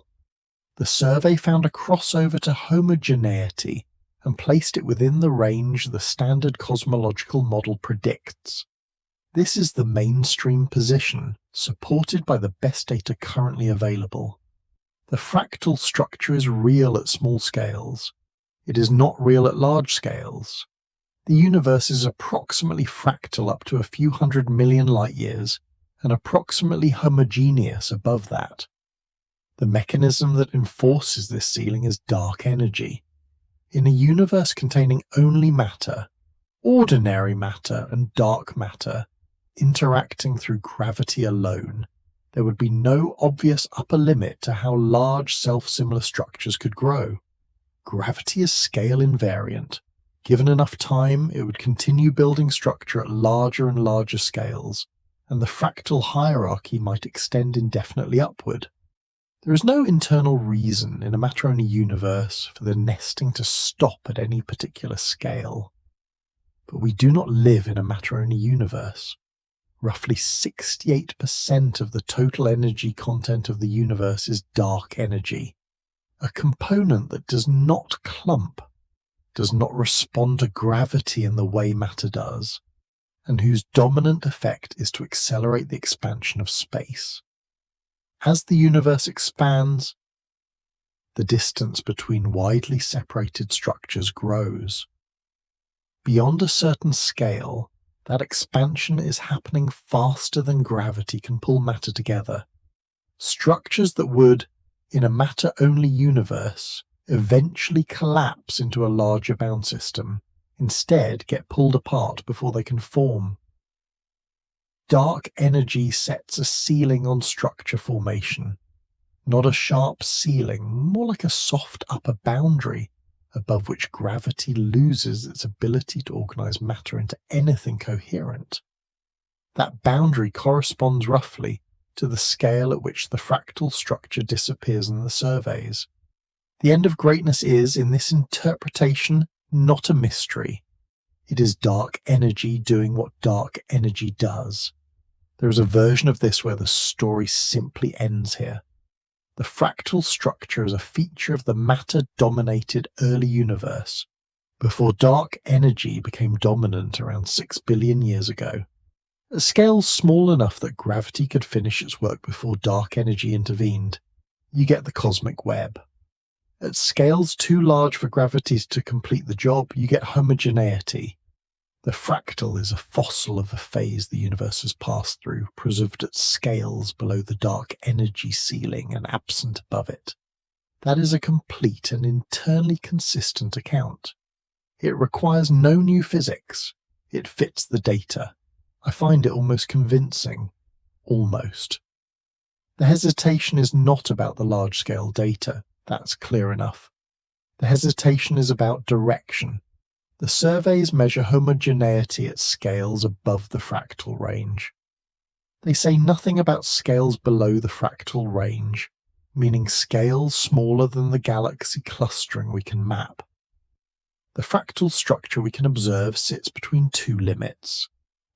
B: The survey found a crossover to homogeneity and placed it within the range the standard cosmological model predicts. This is the mainstream position, supported by the best data currently available. The fractal structure is real at small scales. It is not real at large scales. The universe is approximately fractal up to a few 100 million light-years and approximately homogeneous above that. The mechanism that enforces this ceiling is dark energy. In a universe containing only matter, ordinary matter and dark matter, interacting through gravity alone, there would be no obvious upper limit to how large self-similar structures could grow. Gravity is scale invariant. Given enough time, it would continue building structure at larger and larger scales, and the fractal hierarchy might extend indefinitely upward. There is no internal reason in a matter-only universe for the nesting to stop at any particular scale. But we do not live in a matter-only universe. Roughly 68% of the total energy content of the universe is dark energy, a component that does not clump, does not respond to gravity in the way matter does, and whose dominant effect is to accelerate the expansion of space. As the universe expands, the distance between widely separated structures grows. Beyond a certain scale, that expansion is happening faster than gravity can pull matter together. Structures that would, in a matter-only universe, eventually collapse into a larger bound system, instead get pulled apart before they can form. Dark energy sets a ceiling on structure formation, not a sharp ceiling, more like a soft upper boundary above which gravity loses its ability to organize matter into anything coherent. That boundary corresponds roughly to the scale at which the fractal structure disappears in the surveys. The end of greatness is, in this interpretation, not a mystery. It is dark energy doing what dark energy does. There is a version of this where the story simply ends here. The fractal structure is a feature of the matter-dominated early universe, before dark energy became dominant around 6 billion years ago. At scales small enough that gravity could finish its work before dark energy intervened, you get the cosmic web. At scales too large for gravity to complete the job, you get homogeneity. The fractal is a fossil of a phase the universe has passed through, preserved at scales below the dark energy ceiling and absent above it. That is a complete and internally consistent account. It requires no new physics. It fits the data. I find it almost convincing. Almost. The hesitation is not about the large-scale data. That's clear enough. The hesitation is about direction. The surveys measure homogeneity at scales above the fractal range. They say nothing about scales below the fractal range, meaning scales smaller than the galaxy clustering we can map. The fractal structure we can observe sits between two limits.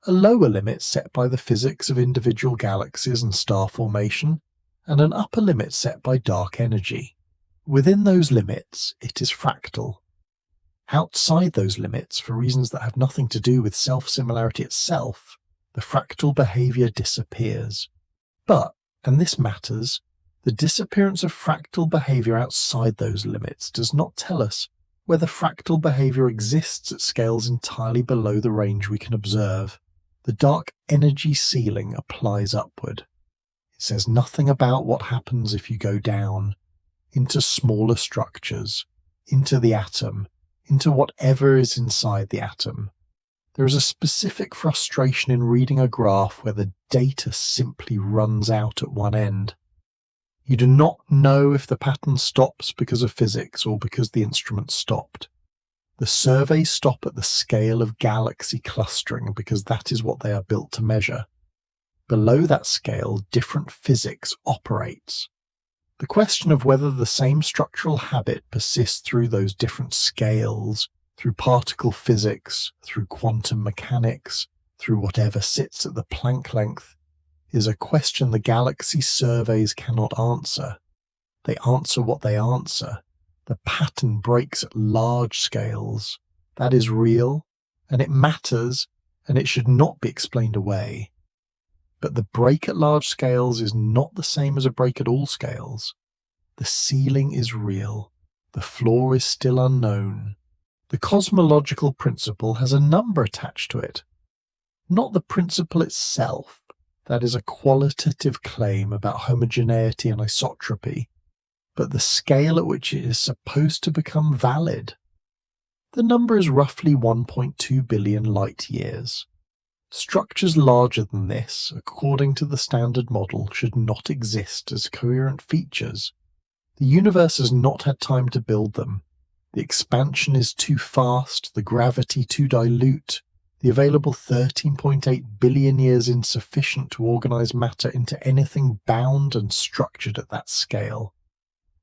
B: A lower limit set by the physics of individual galaxies and star formation, and an upper limit set by dark energy. Within those limits, it is fractal. Outside those limits, for reasons that have nothing to do with self-similarity itself, the fractal behavior disappears. But, and this matters, the disappearance of fractal behavior outside those limits does not tell us whether fractal behavior exists at scales entirely below the range we can observe. the dark energy ceiling applies upward. It says nothing about what happens if you go down into smaller structures, into the atom, into whatever is inside the atom. There is a specific frustration in reading a graph where the data simply runs out at one end. You do not know if the pattern stops because of physics or because the instrument stopped. The surveys stop at the scale of galaxy clustering because that is what they are built to measure. Below that scale, different physics operates. The question of whether the same structural habit persists through those different scales, through particle physics, through quantum mechanics, through whatever sits at the Planck length, is a question the galaxy surveys cannot answer. They answer what they answer. The pattern breaks at large scales. That is real, and it matters, and it should not be explained away. But the break at large scales is not the same as a break at all scales. The ceiling is real. The floor is still unknown. The cosmological principle has a number attached to it. Not the principle itself. That is a qualitative claim about homogeneity and isotropy, but the scale at which it is supposed to become valid. The number is roughly 1.2 billion light years. Structures larger than this, according to the standard model, should not exist as coherent features. The universe has not had time to build them. The expansion is too fast, the gravity too dilute, the available 13.8 billion years insufficient to organize matter into anything bound and structured at that scale.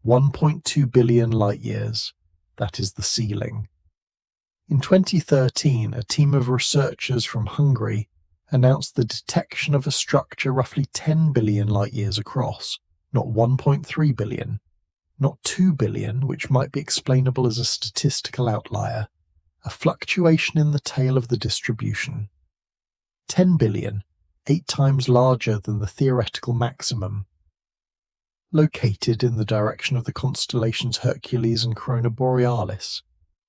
B: 1.2 billion light years. That is the ceiling. In 2013, a team of researchers from Hungary announced the detection of a structure roughly 10 billion light years across, not 1.3 billion, not 2 billion, which might be explainable as a statistical outlier, a fluctuation in the tail of the distribution. 10 billion, 8 times larger than the theoretical maximum. Located in the direction of the constellations Hercules and Corona Borealis,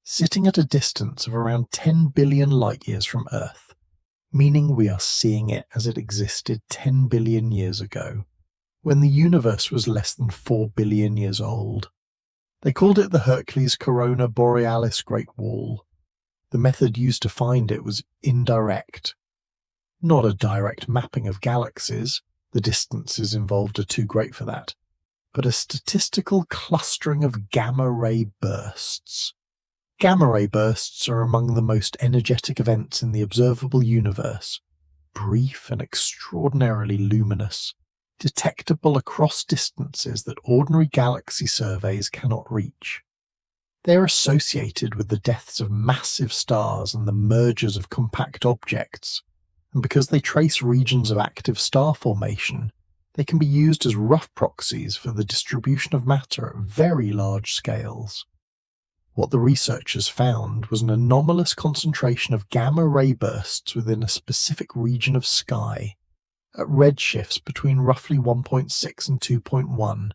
B: sitting at a distance of around 10 billion light-years from Earth, meaning we are seeing it as it existed 10 billion years ago, when the universe was less than 4 billion years old. They called it the Hercules Corona Borealis Great Wall. The method used to find it was indirect. Not a direct mapping of galaxies, the distances involved are too great for that, but a statistical clustering of gamma-ray bursts. Gamma-ray bursts are among the most energetic events in the observable universe, brief and extraordinarily luminous, detectable across distances that ordinary galaxy surveys cannot reach. They are associated with the deaths of massive stars and the mergers of compact objects, and because they trace regions of active star formation, they can be used as rough proxies for the distribution of matter at very large scales. What the researchers found was an anomalous concentration of gamma-ray bursts within a specific region of sky, at redshifts between roughly 1.6 and 2.1,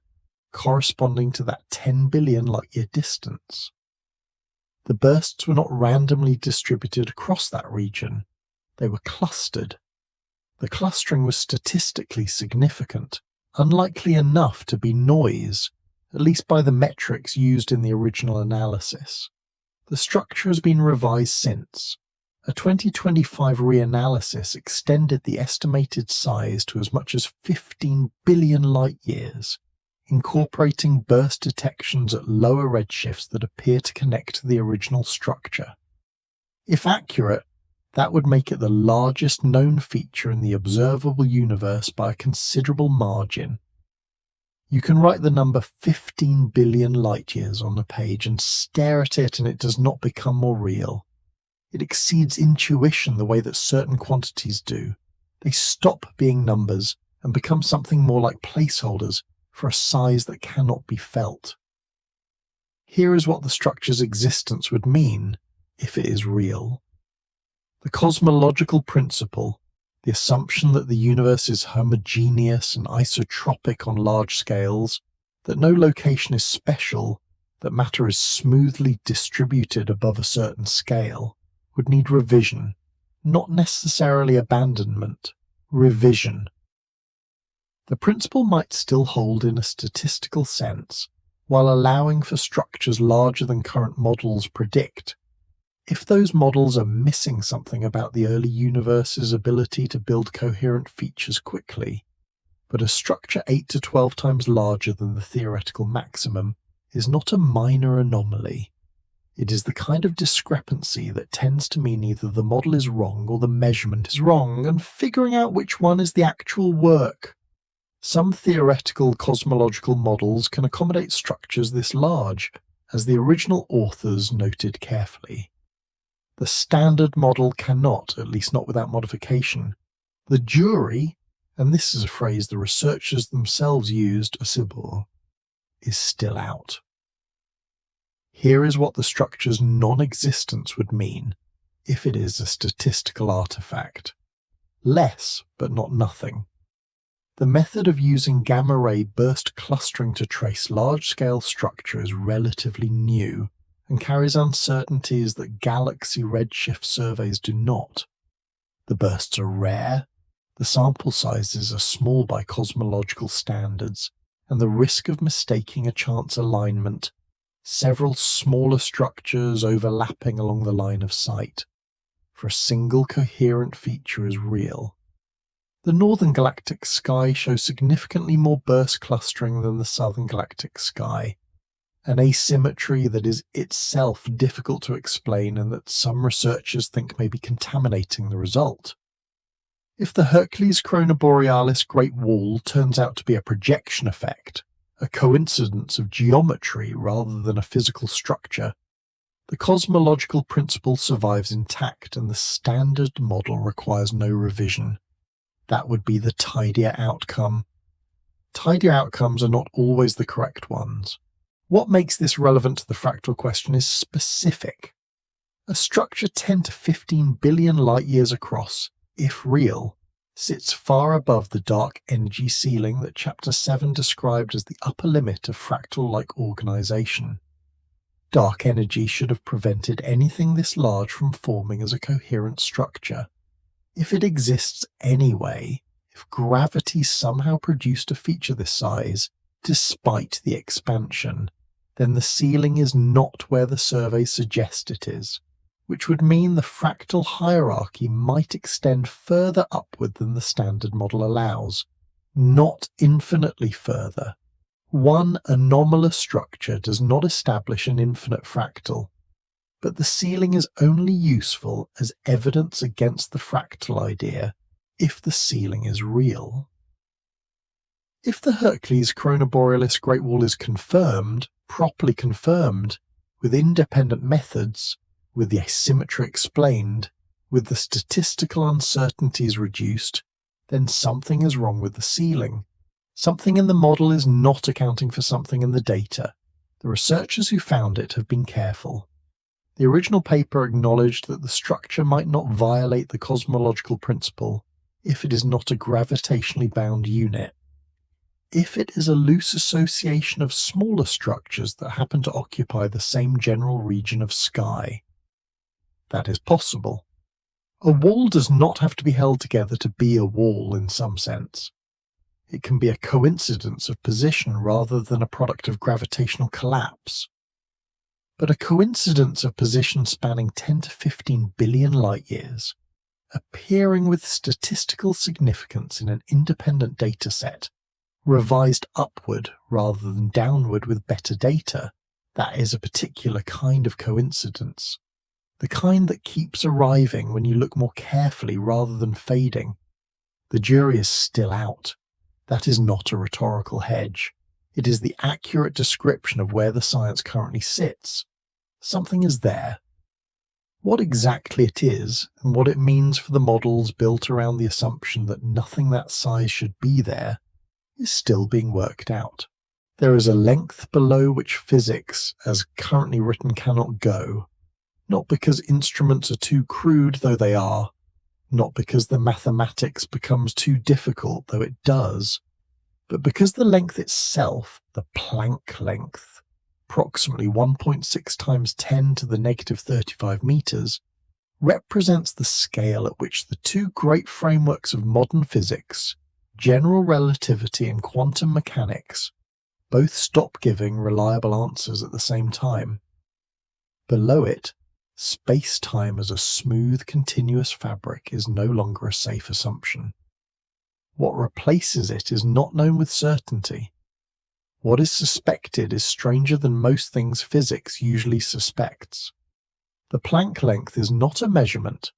B: corresponding to that 10 billion light-year distance. The bursts were not randomly distributed across that region, they were clustered. The clustering was statistically significant, unlikely enough to be noise, at least by the metrics used in the original analysis. The structure has been revised since. A 2025 reanalysis extended the estimated size to as much as 15 billion light-years, incorporating burst detections at lower redshifts that appear to connect to the original structure. If accurate, that would make it the largest known feature in the observable universe by a considerable margin. You can write the number 15 billion light-years on a page and stare at it and it does not become more real. It exceeds intuition the way that certain quantities do. They stop being numbers and become something more like placeholders for a size that cannot be felt. Here is what the structure's existence would mean if it is real. The cosmological principle, the assumption that the universe is homogeneous and isotropic on large scales, that no location is special, that matter is smoothly distributed above a certain scale, would need revision, not necessarily abandonment, revision. The principle might still hold in a statistical sense, while allowing for structures larger than current models predict, if those models are missing something about the early universe's ability to build coherent features quickly. But a structure 8 to 12 times larger than the theoretical maximum is not a minor anomaly. It is the kind of discrepancy that tends to mean either the model is wrong or the measurement is wrong, and figuring out which one is the actual work. Some theoretical cosmological models can accommodate structures this large, as the original authors noted carefully. The standard model cannot, at least not without modification. The jury, and this is a phrase the researchers themselves used, is still out. Here is what the structure's non-existence would mean if it is a statistical artifact. Less, but not nothing. The method of using gamma-ray burst clustering to trace large-scale structure is relatively new and carries uncertainties that galaxy redshift surveys do not. The bursts are rare, the sample sizes are small by cosmological standards, and the risk of mistaking a chance alignment, several smaller structures overlapping along the line of sight, for a single coherent feature is real. The northern galactic sky shows significantly more burst clustering than the southern galactic sky, an asymmetry that is itself difficult to explain and that some researchers think may be contaminating the result. If the Hercules Corona Borealis Great Wall turns out to be a projection effect, a coincidence of geometry rather than a physical structure, the cosmological principle survives intact and the standard model requires no revision. That would be the tidier outcome. Tidier outcomes are not always the correct ones. What makes this relevant to the fractal question is specific. A structure 10 to 15 billion light-years across, if real, sits far above the dark energy ceiling that Chapter 7 described as the upper limit of fractal-like organization. Dark energy should have prevented anything this large from forming as a coherent structure. If it exists anyway, if gravity somehow produced a feature this size, despite the expansion, then the ceiling is not where the survey suggests it is, which would mean the fractal hierarchy might extend further upward than the standard model allows, not infinitely further. One anomalous structure does not establish an infinite fractal, but the ceiling is only useful as evidence against the fractal idea if the ceiling is real. If the Hercules Corona Borealis Great Wall is confirmed, properly confirmed, with independent methods, with the asymmetry explained, with the statistical uncertainties reduced, then something is wrong with the ceiling. Something in the model is not accounting for something in the data. The researchers who found it have been careful. The original paper acknowledged that the structure might not violate the cosmological principle if it is not a gravitationally bound unit. If it is a loose association of smaller structures that happen to occupy the same general region of sky, that is possible. A wall does not have to be held together to be a wall in some sense. It can be a coincidence of position rather than a product of gravitational collapse. But a coincidence of position spanning 10 to 15 billion light-years, appearing with statistical significance in an independent dataset, revised upward rather than downward with better data, that is a particular kind of coincidence. The kind that keeps arriving when you look more carefully rather than fading. The jury is still out. That is not a rhetorical hedge. It is the accurate description of where the science currently sits. Something is there. What exactly it is, and what it means for the models built around the assumption that nothing that size should be there, is still being worked out. There is a length below which physics, as currently written, cannot go, not because instruments are too crude, though they are, not because the mathematics becomes too difficult, though it does, but because the length itself, the Planck length, approximately 1.6 times 10 to the negative 35 meters, represents the scale at which the two great frameworks of modern physics, general relativity and quantum mechanics, both stop giving reliable answers at the same time. Below it, space-time as a smooth, continuous fabric is no longer a safe assumption. What replaces it is not known with certainty. What is suspected is stranger than most things physics usually suspects. The Planck length is not a measurement.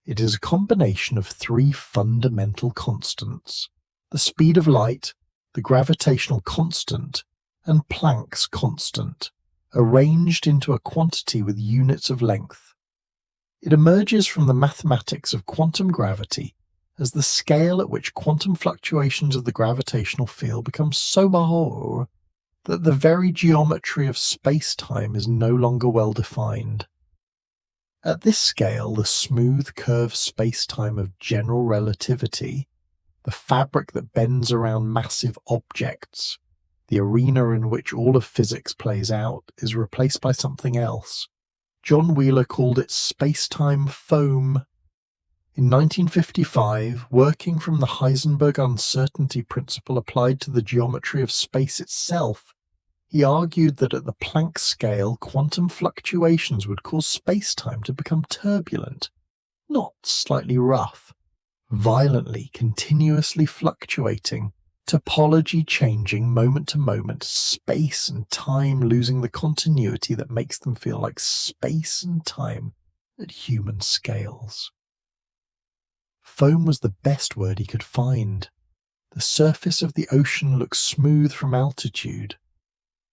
B: It is a combination of three fundamental constants: the speed of light, the gravitational constant, and Planck's constant, arranged into a quantity with units of length. It emerges from the mathematics of quantum gravity as the scale at which quantum fluctuations of the gravitational field become so small that the very geometry of space-time is no longer well defined. At this scale, the smooth curved space-time of general relativity, the fabric that bends around massive objects, the arena in which all of physics plays out, is replaced by something else. John Wheeler called it space-time foam. In 1955, working from the Heisenberg uncertainty principle applied to the geometry of space itself, he argued that at the Planck scale, quantum fluctuations would cause space-time to become turbulent, not slightly rough, violently, continuously fluctuating, topology changing moment to moment, space and time losing the continuity that makes them feel like space and time at human scales. Foam was the best word he could find. The surface of the ocean looks smooth from altitude.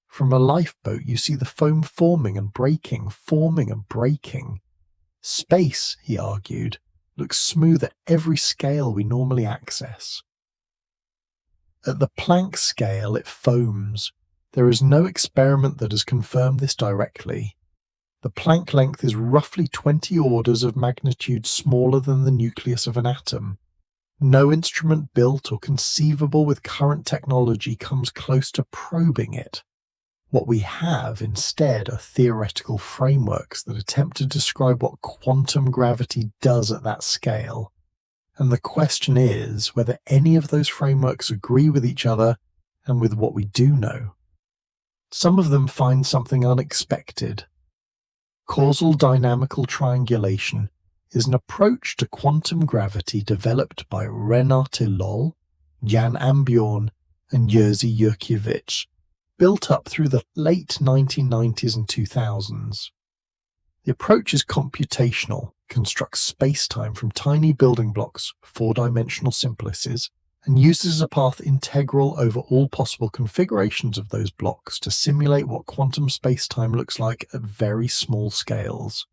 B: From a lifeboat you see the foam forming and breaking, forming and breaking. Space, he argued, looks smooth at every scale we normally access. At the Planck scale it foams. There is no experiment that has confirmed this directly. The Planck length is roughly 20 orders of magnitude smaller than the nucleus of an atom. No instrument built or conceivable with current technology comes close to probing it. What we have instead are theoretical frameworks that attempt to describe what quantum gravity does at that scale. And the question is whether any of those frameworks agree with each other and with what we do know. Some of them find something unexpected. Causal dynamical triangulation is an approach to quantum gravity developed by Renate Loll, Jan Ambjorn, and Jerzy Jurkiewicz, built up through the late 1990s and 2000s. The approach is computational, constructs space-time from tiny building blocks, four-dimensional simplices, and uses a path integral over all possible configurations of those blocks to simulate what quantum space-time looks like at very small scales.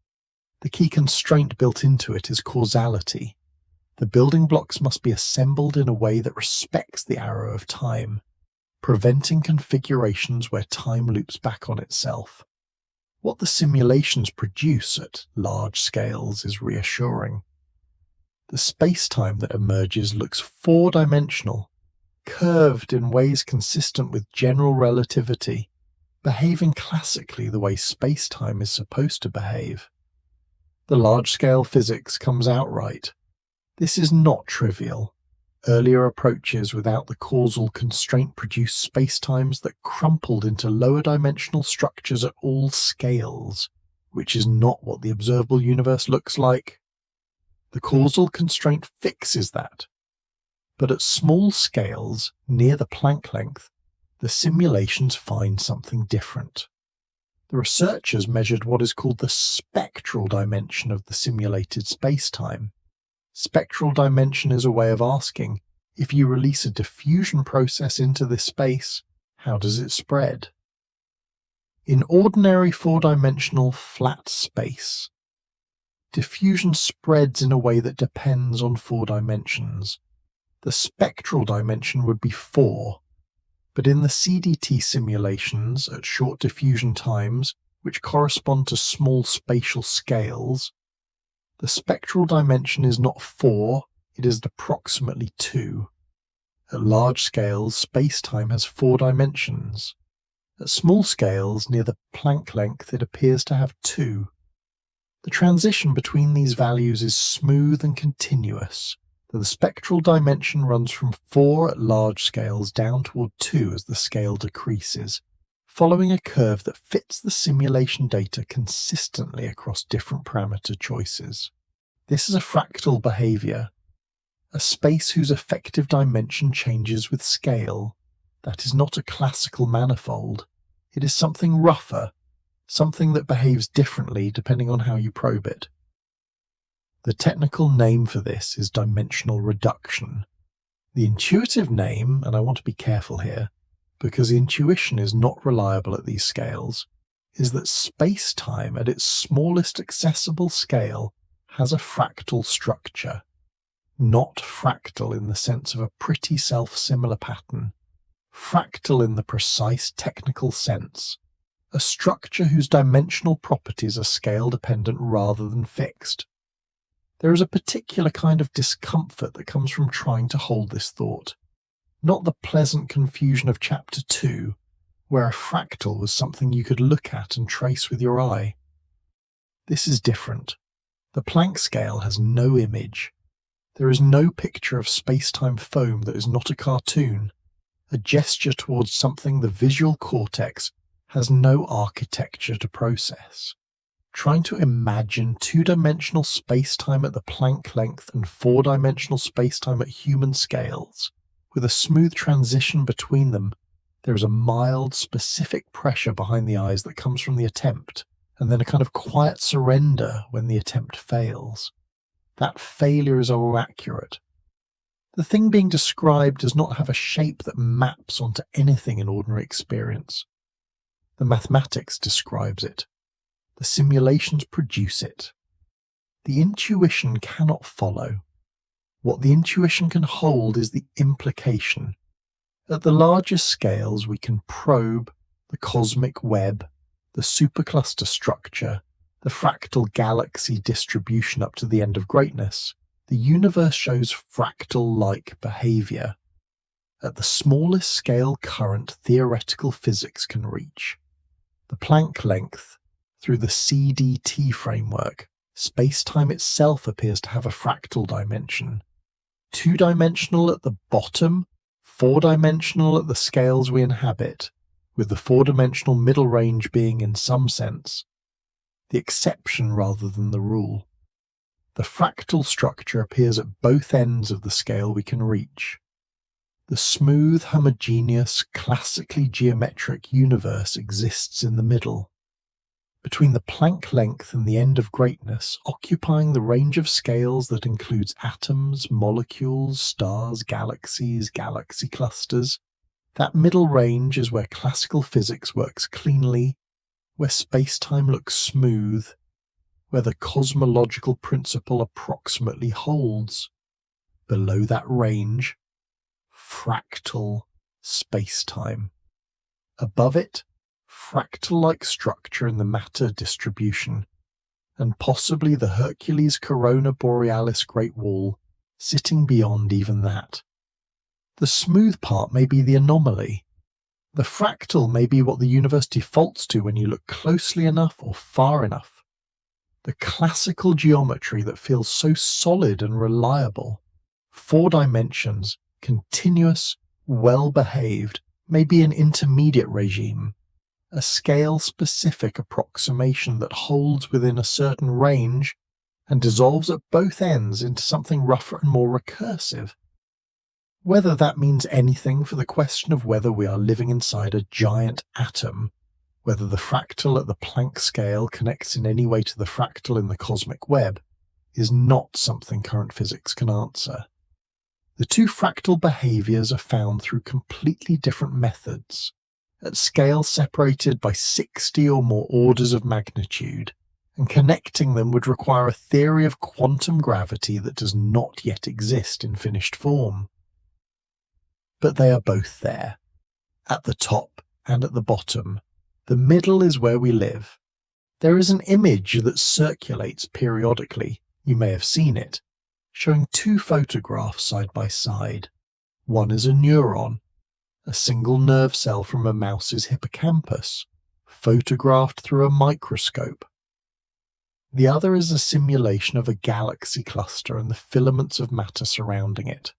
B: The key constraint built into it is causality. The building blocks must be assembled in a way that respects the arrow of time, preventing configurations where time loops back on itself. What the simulations produce at large scales is reassuring. The space-time that emerges looks four-dimensional, curved in ways consistent with general relativity, behaving classically the way space-time is supposed to behave. The large-scale physics comes out right. This is not trivial. Earlier approaches without the causal constraint produced space-times that crumpled into lower-dimensional structures at all scales, which is not what the observable universe looks like. The causal constraint fixes that. But at small scales, near the Planck length, the simulations find something different. The researchers measured what is called the spectral dimension of the simulated space-time. Spectral dimension is a way of asking, if you release a diffusion process into this space, how does it spread? In ordinary four-dimensional flat space, diffusion spreads in a way that depends on four dimensions. The spectral dimension would be 4, but in the CDT simulations at short diffusion times, which correspond to small spatial scales, the spectral dimension is not 4, it is approximately 2. At large scales, space-time has 4 dimensions. At small scales, near the Planck length, it appears to have 2. The transition between these values is smooth and continuous, though the spectral dimension runs from 4 at large scales down toward 2 as the scale decreases, following a curve that fits the simulation data consistently across different parameter choices. This is a fractal behavior, a space whose effective dimension changes with scale. That is not a classical manifold. It is something rougher, something that behaves differently depending on how you probe it. The technical name for this is dimensional reduction. The intuitive name, and I want to be careful here, because intuition is not reliable at these scales, is that space-time at its smallest accessible scale has a fractal structure. Not fractal in the sense of a pretty self-similar pattern. Fractal in the precise technical sense. A structure whose dimensional properties are scale-dependent rather than fixed. There is a particular kind of discomfort that comes from trying to hold this thought. Not the pleasant confusion of Chapter 2, where a fractal was something you could look at and trace with your eye. This is different. The Planck scale has no image. There is no picture of space-time foam that is not a cartoon, a gesture towards something the visual cortex has no architecture to process. Trying to imagine 2-dimensional space-time at the Planck length and 4-dimensional space-time at human scales, with a smooth transition between them, there is a mild, specific pressure behind the eyes that comes from the attempt, and then a kind of quiet surrender when the attempt fails. That failure is all accurate. The thing being described does not have a shape that maps onto anything in ordinary experience. The mathematics describes it. The simulations produce it. The intuition cannot follow. What the intuition can hold is the implication. At the largest scales we can probe the cosmic web, the supercluster structure, the fractal galaxy distribution up to the end of greatness. The universe shows fractal-like behavior. At the smallest scale current theoretical physics can reach. The Planck length, through the CDT framework, space-time itself appears to have a fractal dimension. 2-dimensional at the bottom, 4-dimensional at the scales we inhabit, with the 4-dimensional middle range being, in some sense, the exception rather than the rule. The fractal structure appears at both ends of the scale we can reach. The smooth, homogeneous, classically geometric universe exists in the middle. Between the Planck length and the end of greatness, occupying the range of scales that includes atoms, molecules, stars, galaxies, galaxy clusters, that middle range is where classical physics works cleanly, where space-time looks smooth, where the cosmological principle approximately holds. Below that range, fractal space-time. Above it, fractal-like structure in the matter distribution, and possibly the Hercules Corona Borealis Great Wall, sitting beyond even that. The smooth part may be the anomaly. The fractal may be what the universe defaults to when you look closely enough or far enough. The classical geometry that feels so solid and reliable, 4 dimensions, continuous, well-behaved, may be an intermediate regime, a scale-specific approximation that holds within a certain range and dissolves at both ends into something rougher and more recursive. Whether that means anything for the question of whether we are living inside a giant atom, whether the fractal at the Planck scale connects in any way to the fractal in the cosmic web, is not something current physics can answer. The 2 fractal behaviors are found through completely different methods, at scales separated by 60 or more orders of magnitude, and connecting them would require a theory of quantum gravity that does not yet exist in finished form. But they are both there, at the top and at the bottom. The middle is where we live. There is an image that circulates periodically, you may have seen it, showing 2 photographs side by side. One is a neuron, a single nerve cell from a mouse's hippocampus, photographed through a microscope. The other is a simulation of a galaxy cluster and the filaments of matter surrounding it.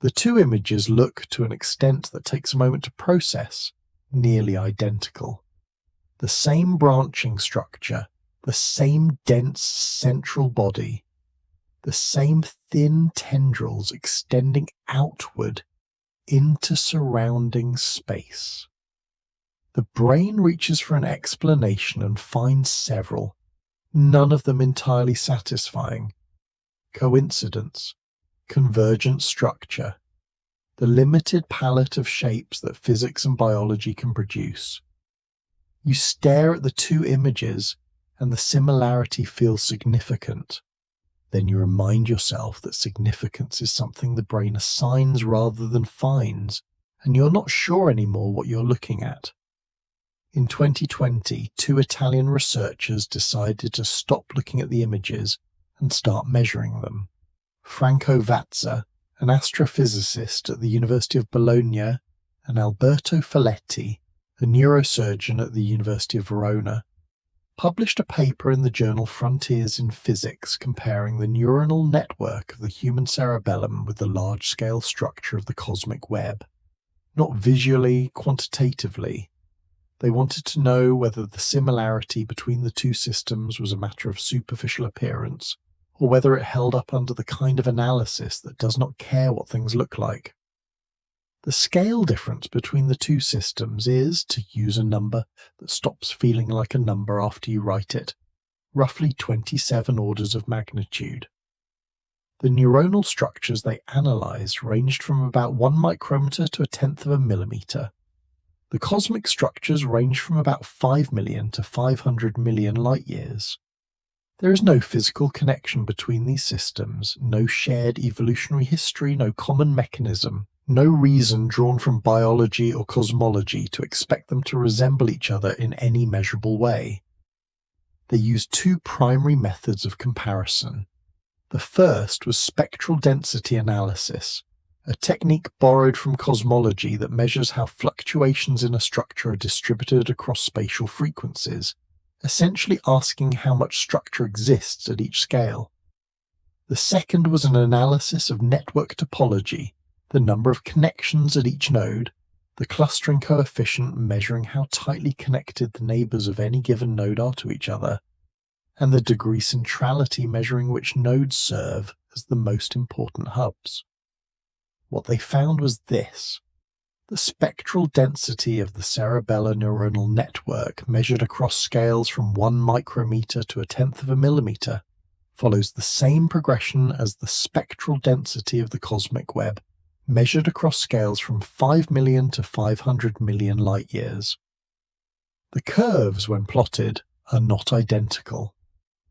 B: The two images look, to an extent that takes a moment to process, nearly identical. The same branching structure, the same dense central body, the same thin tendrils extending outward into surrounding space. The brain reaches for an explanation and finds several, none of them entirely satisfying. Coincidence, convergent structure, the limited palette of shapes that physics and biology can produce. You stare at the two images and the similarity feels significant. Then you remind yourself that significance is something the brain assigns rather than finds, and you're not sure anymore what you're looking at. In 2020, 2 Italian researchers decided to stop looking at the images and start measuring them. Franco Vatza, an astrophysicist at the University of Bologna, and Alberto Folletti, a neurosurgeon at the University of Verona, published a paper in the journal Frontiers in Physics comparing the neuronal network of the human cerebellum with the large-scale structure of the cosmic web. Not visually, quantitatively. They wanted to know whether the similarity between the two systems was a matter of superficial appearance, or whether it held up under the kind of analysis that does not care what things look like. The scale difference between the two systems is, to use a number that stops feeling like a number after you write it, roughly 27 orders of magnitude. The neuronal structures they analysed ranged from about 1 micrometer to 1/10 of a millimeter. The cosmic structures range from about 5 million to 500 million light-years. There is no physical connection between these systems, no shared evolutionary history, no common mechanism, no reason drawn from biology or cosmology to expect them to resemble each other in any measurable way. They used 2 primary methods of comparison. The first was spectral density analysis, a technique borrowed from cosmology that measures how fluctuations in a structure are distributed across spatial frequencies, essentially asking how much structure exists at each scale. The second was an analysis of network topology, the number of connections at each node, the clustering coefficient measuring how tightly connected the neighbours of any given node are to each other, and the degree centrality measuring which nodes serve as the most important hubs. What they found was this. The spectral density of the cerebellar neuronal network measured across scales from 1 micrometer to 1/10 of a millimeter follows the same progression as the spectral density of the cosmic web, measured across scales from 5 million to 500 million light-years. The curves, when plotted, are not identical.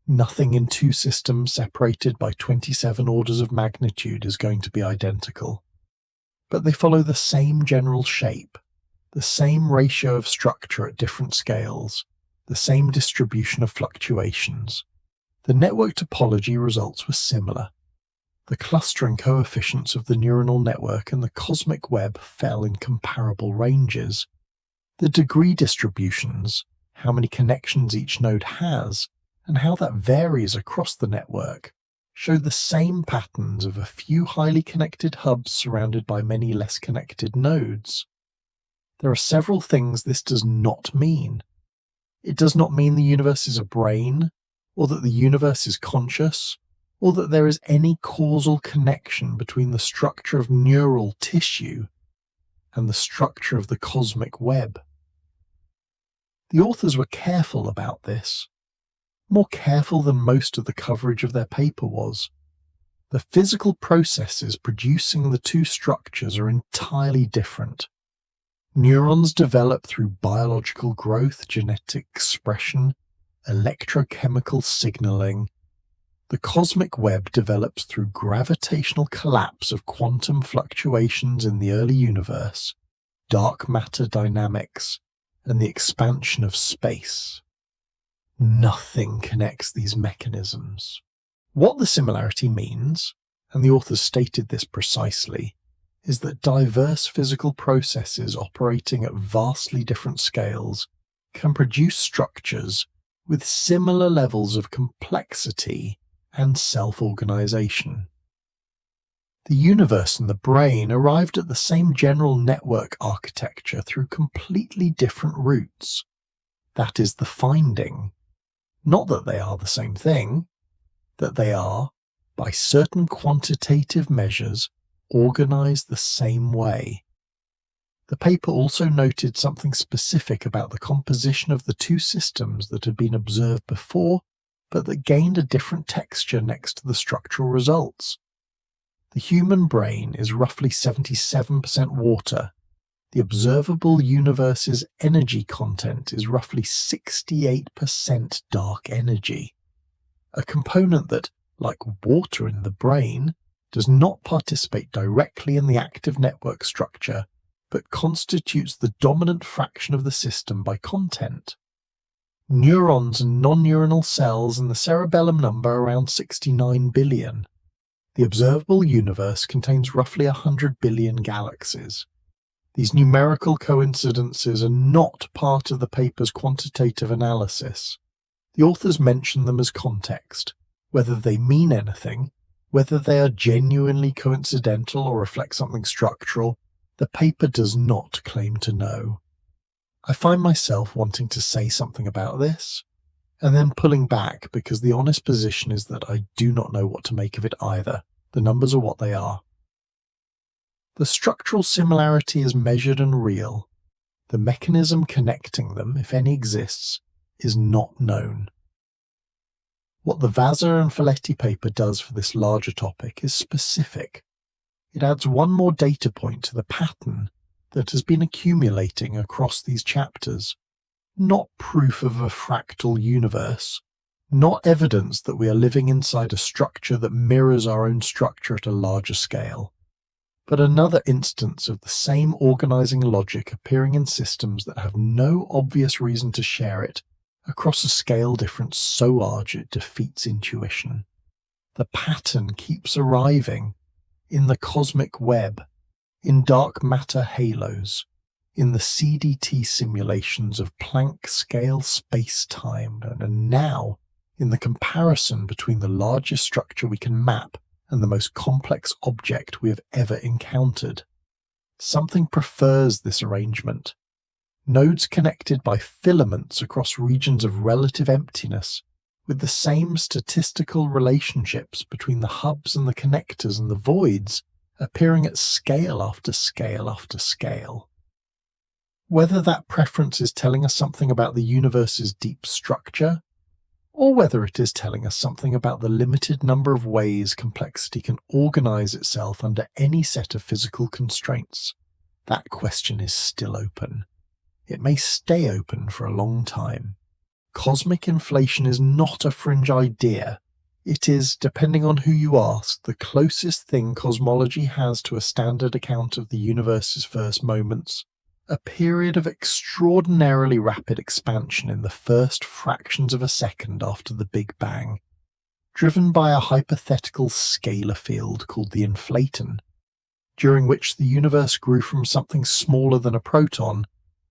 B: Nothing in 2 systems separated by 27 orders of magnitude is going to be identical. But they follow the same general shape, the same ratio of structure at different scales, the same distribution of fluctuations. The network topology results were similar. The clustering coefficients of the neuronal network and the cosmic web fell in comparable ranges. The degree distributions, how many connections each node has, and how that varies across the network, showed the same patterns of a few highly connected hubs surrounded by many less connected nodes. There are several things this does not mean. It does not mean the universe is a brain, or that the universe is conscious, or that there is any causal connection between the structure of neural tissue and the structure of the cosmic web. The authors were careful about this. More careful than most of the coverage of their paper was. The physical processes producing the 2 structures are entirely different. Neurons develop through biological growth, genetic expression, electrochemical signaling. The cosmic web develops through gravitational collapse of quantum fluctuations in the early universe, dark matter dynamics, and the expansion of space. Nothing connects these mechanisms. What the similarity means, and the authors stated this precisely, is that diverse physical processes operating at vastly different scales can produce structures with similar levels of complexity and self-organization. The universe and the brain arrived at the same general network architecture through completely different routes. That is the finding. Not that they are the same thing, that they are, by certain quantitative measures, organized the same way. The paper also noted something specific about the composition of the two systems that had been observed before, but that gained a different texture next to the structural results. The human brain is roughly 77% water. The observable universe's energy content is roughly 68% dark energy, a component that, like water in the brain, does not participate directly in the active network structure, but constitutes the dominant fraction of the system by content. Neurons and non-neuronal cells in the cerebellum number around 69 billion. The observable universe contains roughly 100 billion galaxies. These numerical coincidences are not part of the paper's quantitative analysis. The authors mention them as context. Whether they mean anything, whether they are genuinely coincidental or reflect something structural, the paper does not claim to know. I find myself wanting to say something about this, and then pulling back because the honest position is that I do not know what to make of it either. The numbers are what they are. The structural similarity is measured and real. The mechanism connecting them, if any exists, is not known. What the Vaza and Folletti paper does for this larger topic is specific. It adds one more data point to the pattern that has been accumulating across these chapters. Not proof of a fractal universe, not evidence that we are living inside a structure that mirrors our own structure at a larger scale, but another instance of the same organizing logic appearing in systems that have no obvious reason to share it across a scale difference so large it defeats intuition. The pattern keeps arriving in the cosmic web, in dark matter halos, in the CDT simulations of Planck-scale space-time, and now in the comparison between the largest structure we can map and the most complex object we have ever encountered. Something prefers this arrangement. Nodes connected by filaments across regions of relative emptiness, with the same statistical relationships between the hubs and the connectors and the voids appearing at scale after scale after scale. Whether that preference is telling us something about the universe's deep structure, or whether it is telling us something about the limited number of ways complexity can organize itself under any set of physical constraints, that question is still open. It may stay open for a long time. Cosmic inflation is not a fringe idea. It is, depending on who you ask, the closest thing cosmology has to a standard account of the universe's first moments, a period of extraordinarily rapid expansion in the first fractions of a second after the Big Bang, driven by a hypothetical scalar field called the inflaton, during which the universe grew from something smaller than a proton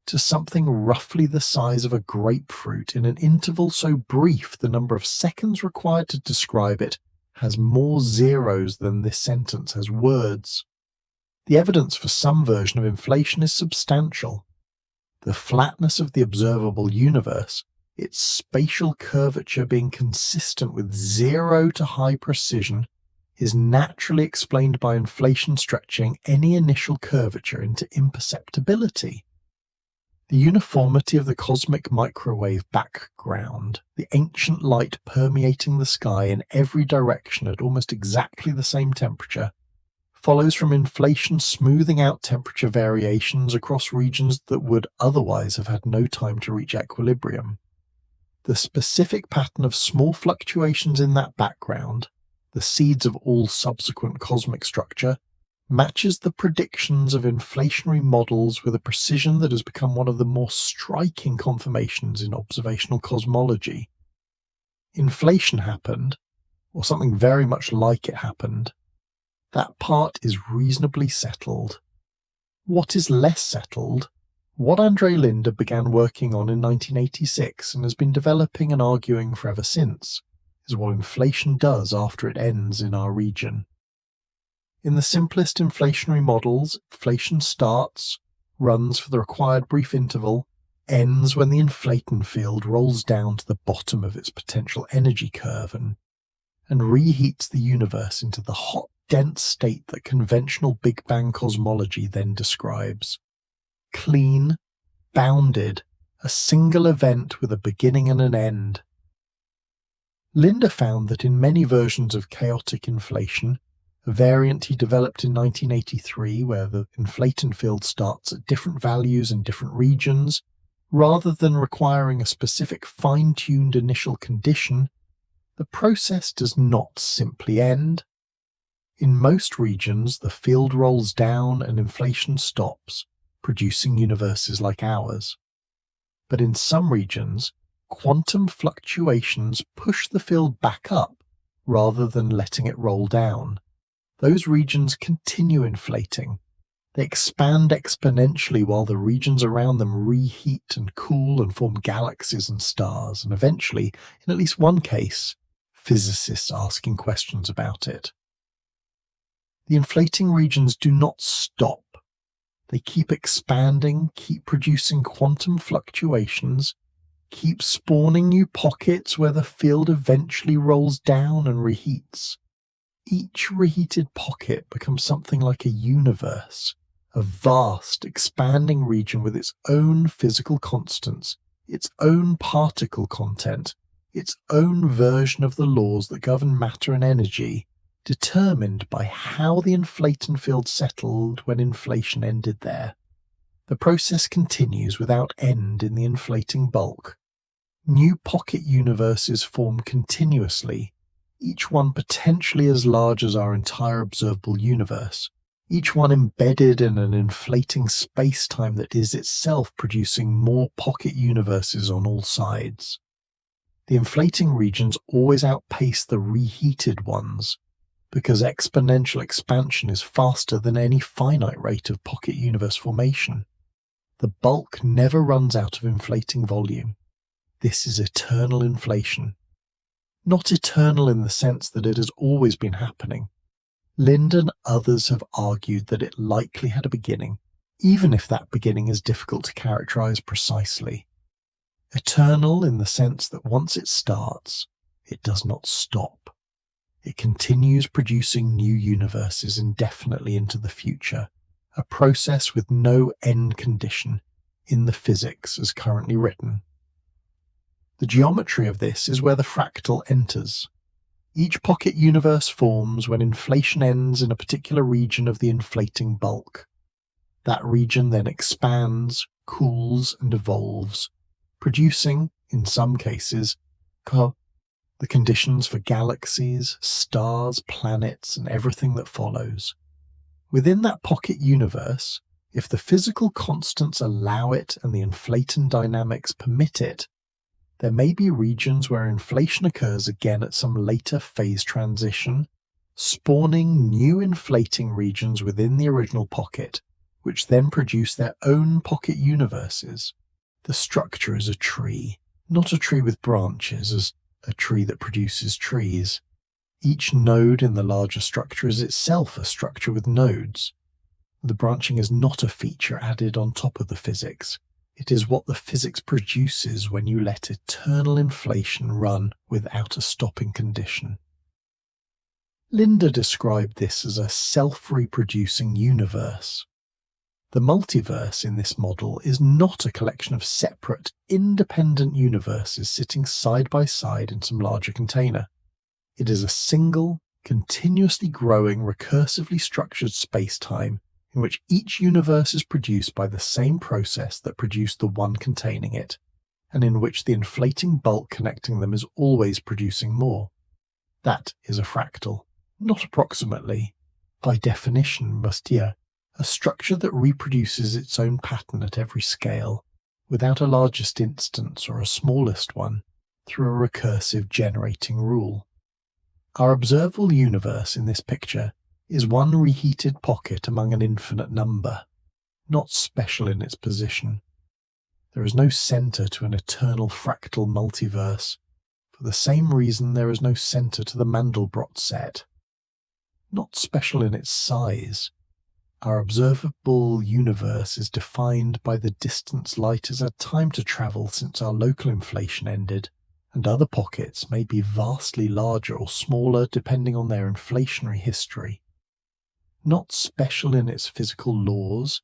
B: to something roughly the size of a grapefruit in an interval so brief the number of seconds required to describe it has more zeros than this sentence has words. The evidence for some version of inflation is substantial. The flatness of the observable universe, its spatial curvature being consistent with 0 to high precision, is naturally explained by inflation stretching any initial curvature into imperceptibility. The uniformity of the cosmic microwave background, the ancient light permeating the sky in every direction at almost exactly the same temperature, follows from inflation smoothing out temperature variations across regions that would otherwise have had no time to reach equilibrium. The specific pattern of small fluctuations in that background, the seeds of all subsequent cosmic structure, matches the predictions of inflationary models with a precision that has become one of the more striking confirmations in observational cosmology. Inflation happened, or something very much like it happened. That part is reasonably settled. What is less settled, What Andre Linde began working on in 1986 and has been developing and arguing for ever since is what inflation does after it ends in our region. In the simplest inflationary models, inflation starts, runs for the required brief interval, ends when the inflaton field rolls down to the bottom of its potential energy curve and reheats the universe into the hot, dense state that conventional Big Bang cosmology then describes. Clean, bounded, a single event with a beginning and an end. Linde found that in many versions of chaotic inflation, a variant he developed in 1983 where the inflaton field starts at different values in different regions, rather than requiring a specific fine-tuned initial condition, the process does not simply end. In most regions, the field rolls down and inflation stops, producing universes like ours. But in some regions, quantum fluctuations push the field back up rather than letting it roll down. Those regions continue inflating. They expand exponentially while the regions around them reheat and cool and form galaxies and stars, and eventually, in at least one case, physicists asking questions about it. The inflating regions do not stop. They keep expanding, keep producing quantum fluctuations, keep spawning new pockets where the field eventually rolls down and reheats. Each reheated pocket becomes something like a universe, a vast, expanding region with its own physical constants, its own particle content, its own version of the laws that govern matter and energy, determined by how the inflaton field settled when inflation ended there. The process continues without end in the inflating bulk. New pocket universes form continuously, each one potentially as large as our entire observable universe, each one embedded in an inflating space-time that is itself producing more pocket universes on all sides. The inflating regions always outpace the reheated ones, because exponential expansion is faster than any finite rate of pocket universe formation. The bulk never runs out of inflating volume. This is eternal inflation. Not eternal in the sense that it has always been happening. Linde and others have argued that it likely had a beginning, even if that beginning is difficult to characterize precisely. Eternal in the sense that once it starts, it does not stop. It continues producing new universes indefinitely into the future, a process with no end condition in the physics as currently written. The geometry of this is where the fractal enters. Each pocket universe forms when inflation ends in a particular region of the inflating bulk. That region then expands, cools, and evolves, producing, in some cases, the conditions for galaxies, stars, planets, and everything that follows. Within that pocket universe, if the physical constants allow it and the inflaton dynamics permit it, there may be regions where inflation occurs again at some later phase transition, spawning new inflating regions within the original pocket, which then produce their own pocket universes. The structure is a tree, not a tree with branches, as a tree that produces trees. Each node in the larger structure is itself a structure with nodes. The branching is not a feature added on top of the physics. It is what the physics produces when you let eternal inflation run without a stopping condition. Linde described this as a self-reproducing universe. The multiverse in this model is not a collection of separate, independent universes sitting side by side in some larger container. It is a single, continuously growing, recursively structured space-time in which each universe is produced by the same process that produced the one containing it, and in which the inflating bulk connecting them is always producing more. That is a fractal, not approximately, by definition, a structure that reproduces its own pattern at every scale, without a largest instance or a smallest one, through a recursive generating rule. Our observable universe in this picture is one reheated pocket among an infinite number, not special in its position, There is no center to an eternal fractal multiverse, for the same reason there is no center to the Mandelbrot set. Not special in its size, our observable universe is defined by the distance light has had time to travel since our local inflation ended, and other pockets may be vastly larger or smaller depending on their inflationary history. Not special in its physical laws,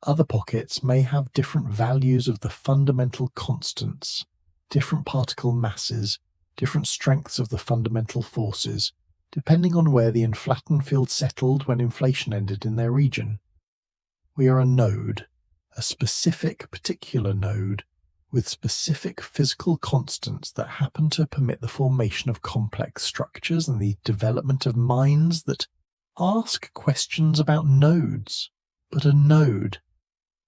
B: other pockets may have different values of the fundamental constants, different particle masses, different strengths of the fundamental forces, depending on where the inflaton field settled when inflation ended in their region. We are a node, a specific particular node, with specific physical constants that happen to permit the formation of complex structures and the development of minds that ask questions about nodes. But a node,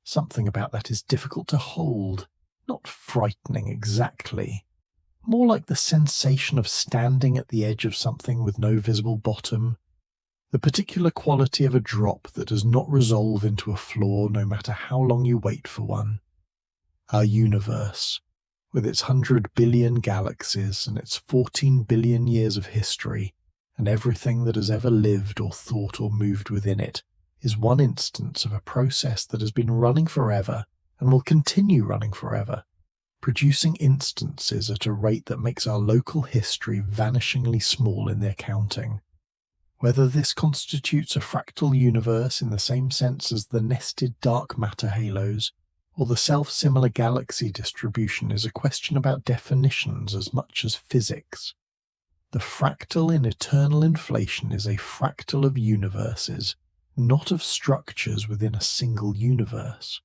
B: something about that is difficult to hold, not frightening exactly. More like the sensation of standing at the edge of something with no visible bottom, the particular quality of a drop that does not resolve into a floor no matter how long you wait for one. Our universe, with its 100 billion galaxies and its 14 billion years of history, and everything that has ever lived or thought or moved within it, is one instance of a process that has been running forever and will continue running forever, producing instances at a rate that makes our local history vanishingly small in their counting. Whether this constitutes a fractal universe in the same sense as the nested dark matter halos, or the self-similar galaxy distribution is a question about definitions as much as physics. The fractal in eternal inflation is a fractal of universes, not of structures within a single universe.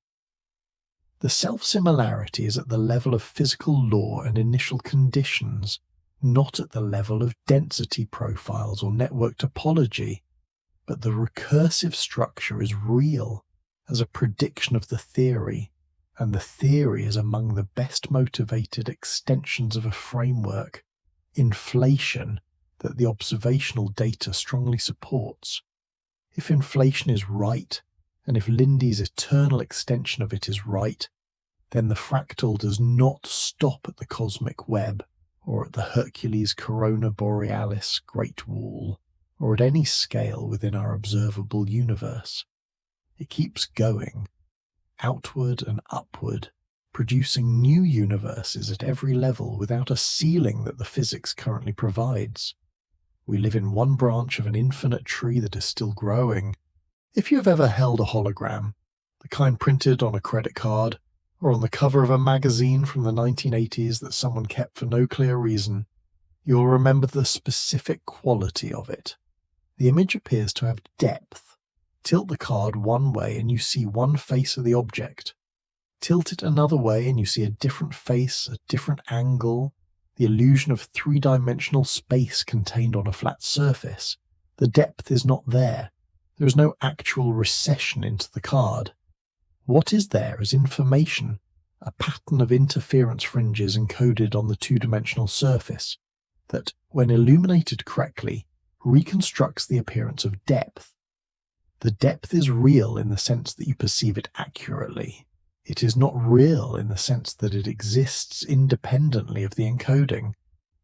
B: The self-similarity is at the level of physical law and initial conditions, not at the level of density profiles or network topology, but the recursive structure is real as a prediction of the theory, and the theory is among the best motivated extensions of a framework, inflation, that the observational data strongly supports. If inflation is right, and if Lindy's eternal extension of it is right, then the fractal does not stop at the cosmic web, or at the Hercules Corona Borealis Great Wall, or at any scale within our observable universe. It keeps going, outward and upward, producing new universes at every level without a ceiling that the physics currently provides. We live in one branch of an infinite tree that is still growing. If you have ever held a hologram, the kind printed on a credit card, or on the cover of a magazine from the 1980s that someone kept for no clear reason, you'll remember the specific quality of it. The image appears to have depth. Tilt the card one way and you see one face of the object. Tilt it another way and you see a different face, a different angle, the illusion of three-dimensional space contained on a flat surface. The depth is not there. There is no actual recession into the card. What is there is information, a pattern of interference fringes encoded on the two-dimensional surface, that, when illuminated correctly, reconstructs the appearance of depth. The depth is real in the sense that you perceive it accurately. It is not real in the sense that it exists independently of the encoding.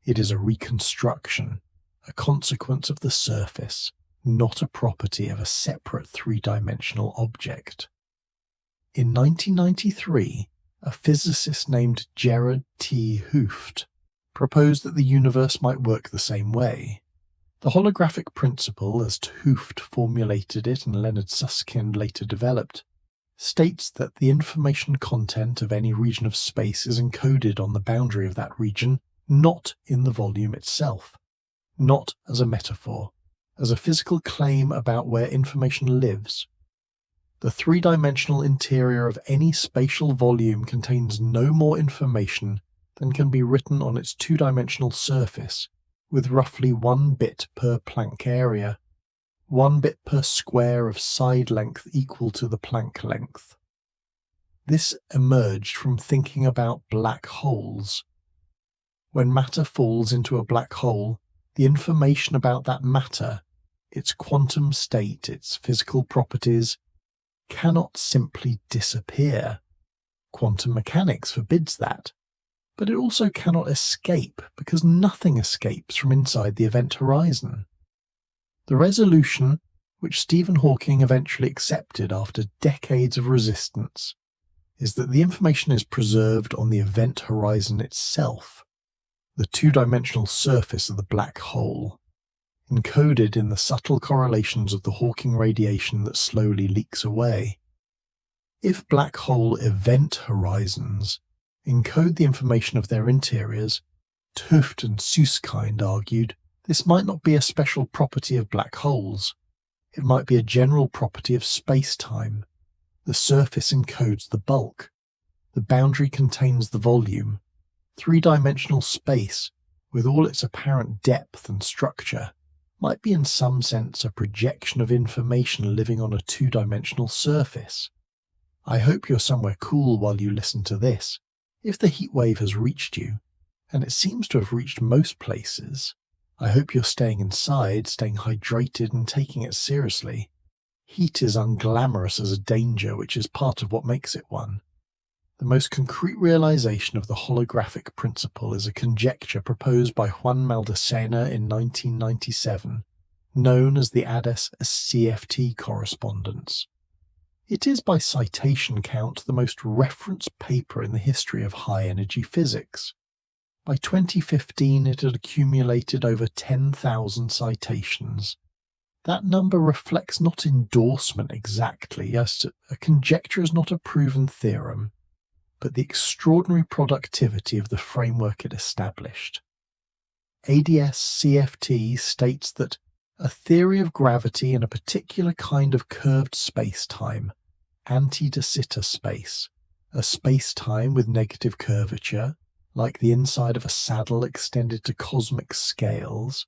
B: It is a reconstruction, a consequence of the surface, not a property of a separate three-dimensional object. In 1993, a physicist named Gerard T. Hooft proposed that the universe might work the same way. The holographic principle, as Hooft formulated it and Leonard Susskind later developed, states that the information content of any region of space is encoded on the boundary of that region, not in the volume itself, not as a metaphor, as a physical claim about where information lives. The three-dimensional interior of any spatial volume contains no more information than can be written on its two-dimensional surface, with roughly 1 bit per Planck area, 1 bit per square of side length equal to the Planck length. This emerged from thinking about black holes. When matter falls into a black hole, the information about that matter, its quantum state, its physical properties, cannot simply disappear. Quantum mechanics forbids that. But it also cannot escape, because nothing escapes from inside the event horizon. The resolution, which Stephen Hawking eventually accepted after decades of resistance, is that the information is preserved on the event horizon itself, the two-dimensional surface of the black hole, encoded in the subtle correlations of the Hawking radiation that slowly leaks away. If black hole event horizons encode the information of their interiors, Tuft and Susskind argued this might not be a special property of black holes. It might be a general property of space-time. The surface encodes the bulk. The boundary contains the volume. Three-dimensional space, with all its apparent depth and structure, might be in some sense a projection of information living on a two-dimensional surface. I hope you're somewhere cool while you listen to this. If the heat wave has reached you, and it seems to have reached most places, I hope you're staying inside, staying hydrated and taking it seriously. Heat is unglamorous as a danger, which is part of what makes it one. The most concrete realization of the holographic principle is a conjecture proposed by Juan Maldacena in 1997, known as the ADS-CFT correspondence. It is by citation count the most referenced paper in the history of high-energy physics. By 2015 it had accumulated over 10,000 citations. That number reflects not endorsement exactly, as a conjecture is not a proven theorem, but the extraordinary productivity of the framework it established. ADS-CFT states that a theory of gravity in a particular kind of curved space-time, anti-de Sitter space, a space-time with negative curvature, like the inside of a saddle extended to cosmic scales,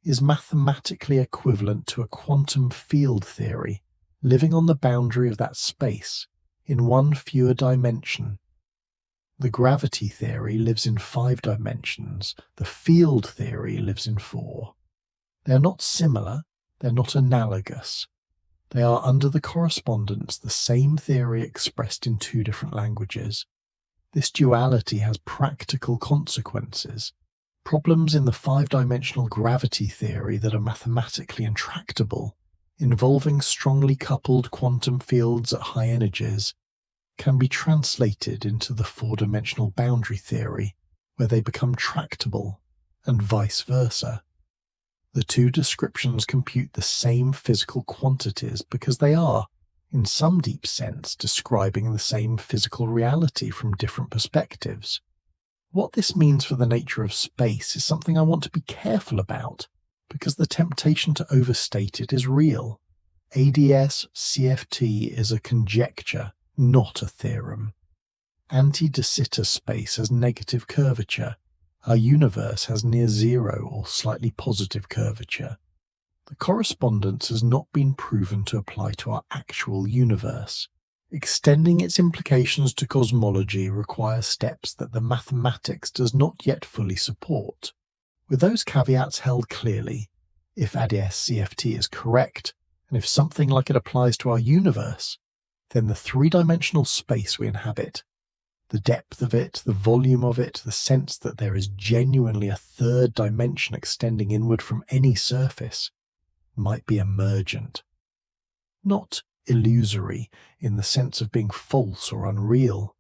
B: is mathematically equivalent to a quantum field theory living on the boundary of that space in one fewer dimension. The gravity theory lives in 5 dimensions, the field theory lives in 4. They are not similar, they're not analogous. They are, under the correspondence, the same theory expressed in 2 different languages. This duality has practical consequences. Problems in the 5-dimensional gravity theory that are mathematically intractable, involving strongly coupled quantum fields at high energies, can be translated into the 4-dimensional boundary theory, where they become tractable, and vice versa. The 2 descriptions compute the same physical quantities because they are, in some deep sense, describing the same physical reality from different perspectives. What this means for the nature of space is something I want to be careful about, because the temptation to overstate it is real. ADS-CFT is a conjecture, not a theorem. Anti-de Sitter space has negative curvature. Our universe has near zero or slightly positive curvature. The correspondence has not been proven to apply to our actual universe. Extending its implications to cosmology requires steps that the mathematics does not yet fully support. With those caveats held clearly, if ADS-CFT is correct, and if something like it applies to our universe, then the 3-dimensional space we inhabit, the depth of it, the volume of it, the sense that there is genuinely a 3rd dimension extending inward from any surface, might be emergent. Not illusory in the sense of being false or unreal.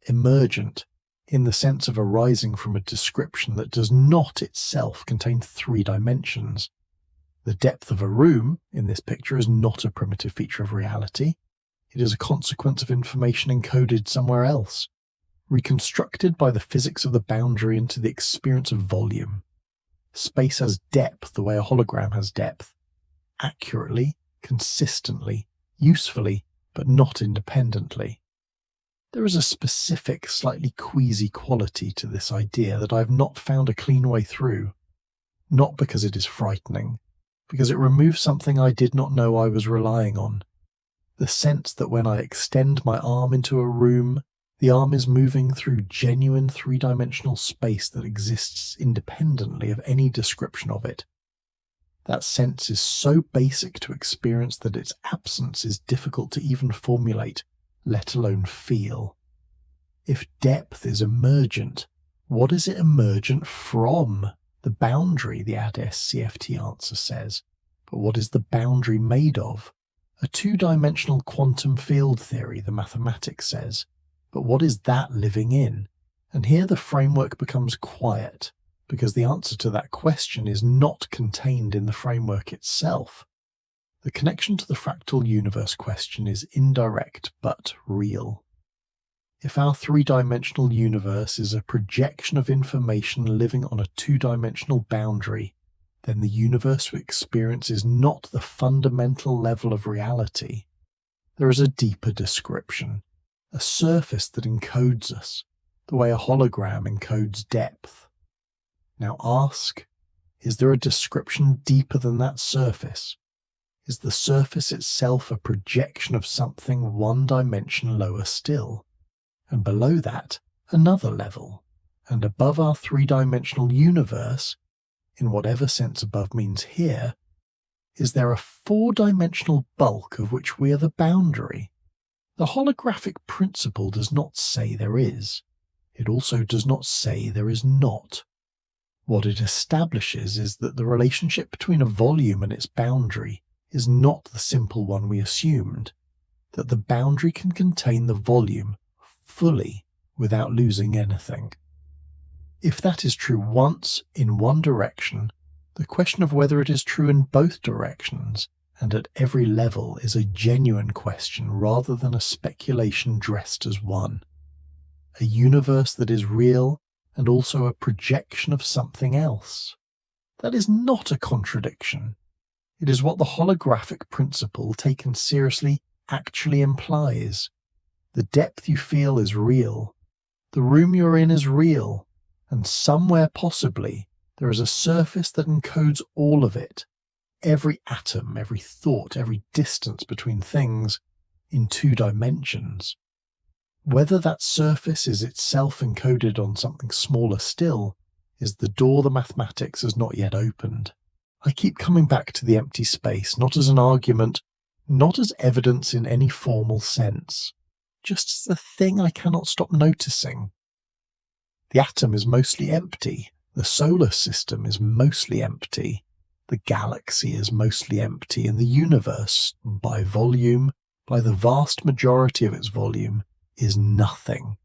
B: Emergent in the sense of arising from a description that does not itself contain 3 dimensions. The depth of a room in this picture is not a primitive feature of reality. It is a consequence of information encoded somewhere else, reconstructed by the physics of the boundary into the experience of volume. Space has depth the way a hologram has depth, accurately, consistently, usefully, but not independently. There is a specific, slightly queasy quality to this idea that I have not found a clean way through, not because it is frightening, because it removes something I did not know I was relying on. The sense that when I extend my arm into a room, the arm is moving through genuine 3-dimensional space that exists independently of any description of it. That sense is so basic to experience that its absence is difficult to even formulate, let alone feel. If depth is emergent, what is it emergent from? The boundary, the ADS-CFT answer says. But what is the boundary made of? A two-dimensional quantum field theory, the mathematics says. But what is that living in? And here the framework becomes quiet, because the answer to that question is not contained in the framework itself. The connection to the fractal universe question is indirect but real. If our three-dimensional universe is a projection of information living on a two-dimensional boundary, then the universe we experience is not the fundamental level of reality. There is a deeper description, a surface that encodes us, the way a hologram encodes depth. Now ask, is there a description deeper than that surface? Is the surface itself a projection of something one dimension lower still? And below that, another level, and above our three-dimensional universe, in whatever sense above means here, is there a four-dimensional bulk of which we are the boundary? The holographic principle does not say there is. It also does not say there is not. What it establishes is that the relationship between a volume and its boundary is not the simple one we assumed, that the boundary can contain the volume fully without losing anything. If that is true once in one direction, the question of whether it is true in both directions and at every level is a genuine question rather than a speculation dressed as one. A universe that is real and also a projection of something else. That is not a contradiction. It is what the holographic principle, taken seriously, actually implies. The depth you feel is real. The room you're in is real. And somewhere possibly there is a surface that encodes all of it, every atom, every thought, every distance between things, in two dimensions. Whether that surface is itself encoded on something smaller still is the door the mathematics has not yet opened. I keep coming back to the empty space, not as an argument, not as evidence in any formal sense, just as a thing I cannot stop noticing. The atom is mostly empty, the solar system is mostly empty, the galaxy is mostly empty, and the universe, by volume, by the vast majority of its volume, is nothing,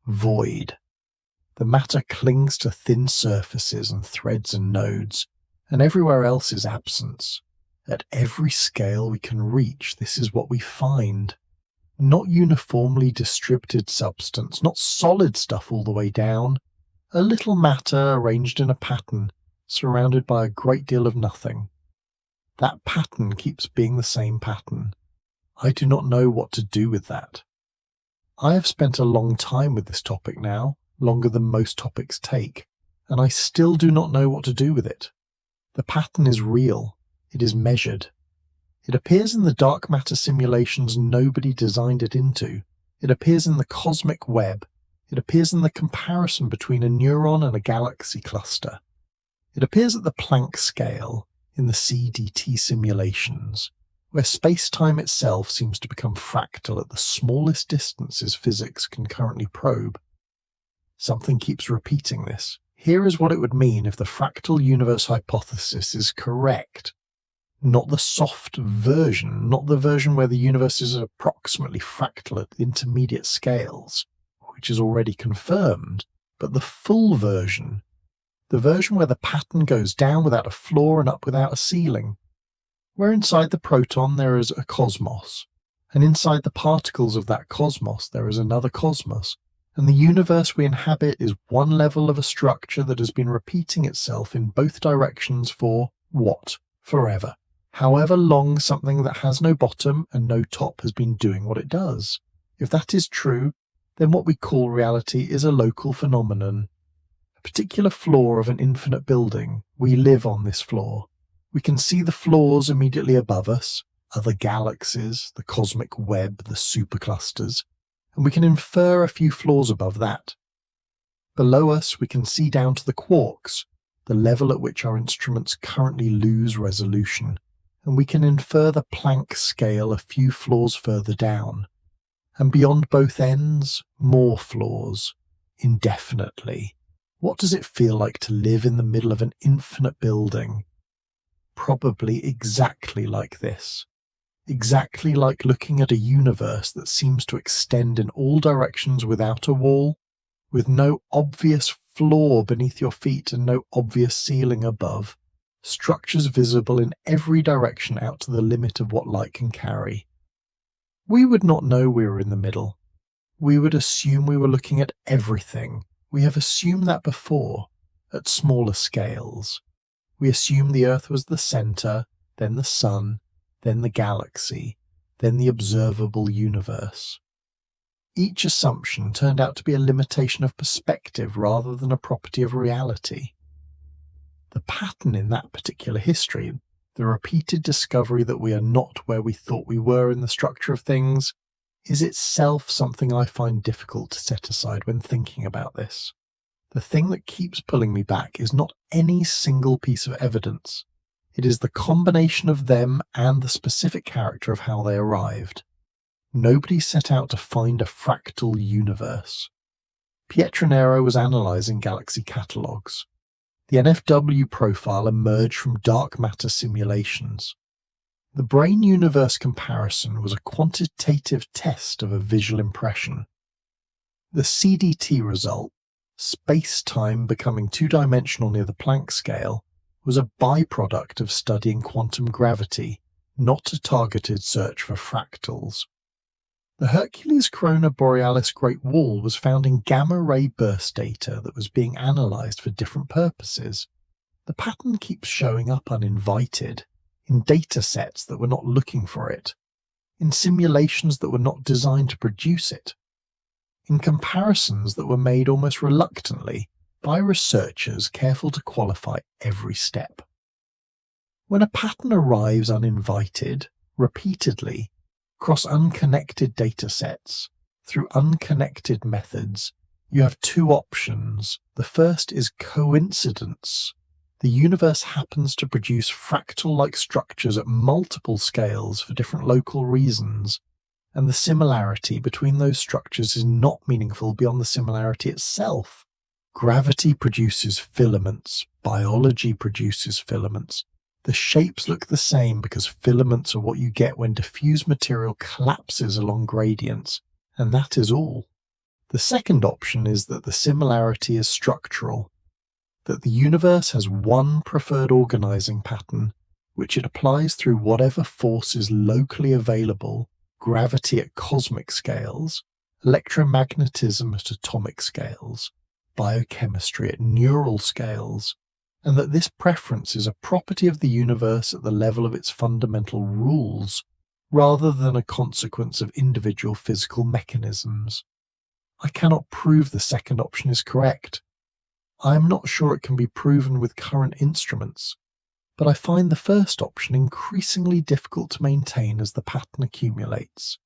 B: void. The matter clings to thin surfaces and threads and nodes, and everywhere else is absence. At every scale we can reach, this is what we find. Not uniformly distributed substance, not solid stuff all the way down. A little matter arranged in a pattern, surrounded by a great deal of nothing. That pattern keeps being the same pattern. I do not know what to do with that. I have spent a long time with this topic now, longer than most topics take, and I still do not know what to do with it. The pattern is real. It is measured. It appears in the dark matter simulations nobody designed it into. It appears in the cosmic web. It appears in the comparison between a neuron and a galaxy cluster. It appears at the Planck scale in the CDT simulations, where space-time itself seems to become fractal at the smallest distances physics can currently probe. Something keeps repeating this. Here is what it would mean if the fractal universe hypothesis is correct. Not the soft version, not the version where the universe is approximately fractal at intermediate scales, which is already confirmed, but the full version. The version where the pattern goes down without a floor and up without a ceiling. Where inside the proton there is a cosmos, and inside the particles of that cosmos there is another cosmos, and the universe we inhabit is one level of a structure that has been repeating itself in both directions for what? Forever. However long something that has no bottom and no top has been doing what it does. If that is true, then what we call reality is a local phenomenon. A particular floor of an infinite building. We live on this floor. We can see the floors immediately above us, other galaxies, the cosmic web, the superclusters, and we can infer a few floors above that. Below us we can see down to the quarks, the level at which our instruments currently lose resolution, and we can infer the Planck scale a few floors further down. And beyond both ends, more floors, indefinitely. What does it feel like to live in the middle of an infinite building? Probably exactly like this. Exactly like looking at a universe that seems to extend in all directions without a wall, with no obvious floor beneath your feet and no obvious ceiling above, structures visible in every direction out to the limit of what light can carry. We would not know we were in the middle. We would assume we were looking at everything. We have assumed that before, at smaller scales. We assumed the Earth was the center, then the Sun, then the galaxy, then the observable universe. Each assumption turned out to be a limitation of perspective rather than a property of reality. The pattern in that particular history, the repeated discovery that we are not where we thought we were in the structure of things, is itself something I find difficult to set aside when thinking about this. The thing that keeps pulling me back is not any single piece of evidence. It is the combination of them and the specific character of how they arrived. Nobody set out to find a fractal universe. Pietranero was analysing galaxy catalogues. The NFW profile emerged from dark matter simulations. The brain-universe comparison was a quantitative test of a visual impression. The CDT result, space-time becoming two-dimensional near the Planck scale, was a byproduct of studying quantum gravity, not a targeted search for fractals. The Hercules Corona Borealis Great Wall was found in gamma-ray burst data that was being analysed for different purposes. The pattern keeps showing up uninvited, in data sets that were not looking for it, in simulations that were not designed to produce it, in comparisons that were made almost reluctantly by researchers careful to qualify every step. When a pattern arrives uninvited, repeatedly, across unconnected data sets, through unconnected methods, you have two options. The first is coincidence. The universe happens to produce fractal-like structures at multiple scales for different local reasons, and the similarity between those structures is not meaningful beyond the similarity itself. Gravity produces filaments, biology produces filaments. The shapes look the same because filaments are what you get when diffuse material collapses along gradients, and that is all. The second option is that the similarity is structural, that the universe has one preferred organizing pattern, which it applies through whatever force is locally available, gravity at cosmic scales, electromagnetism at atomic scales, biochemistry at neural scales, and that this preference is a property of the universe at the level of its fundamental rules, rather than a consequence of individual physical mechanisms. I cannot prove the second option is correct. I am not sure it can be proven with current instruments, but I find the first option increasingly difficult to maintain as the pattern accumulates.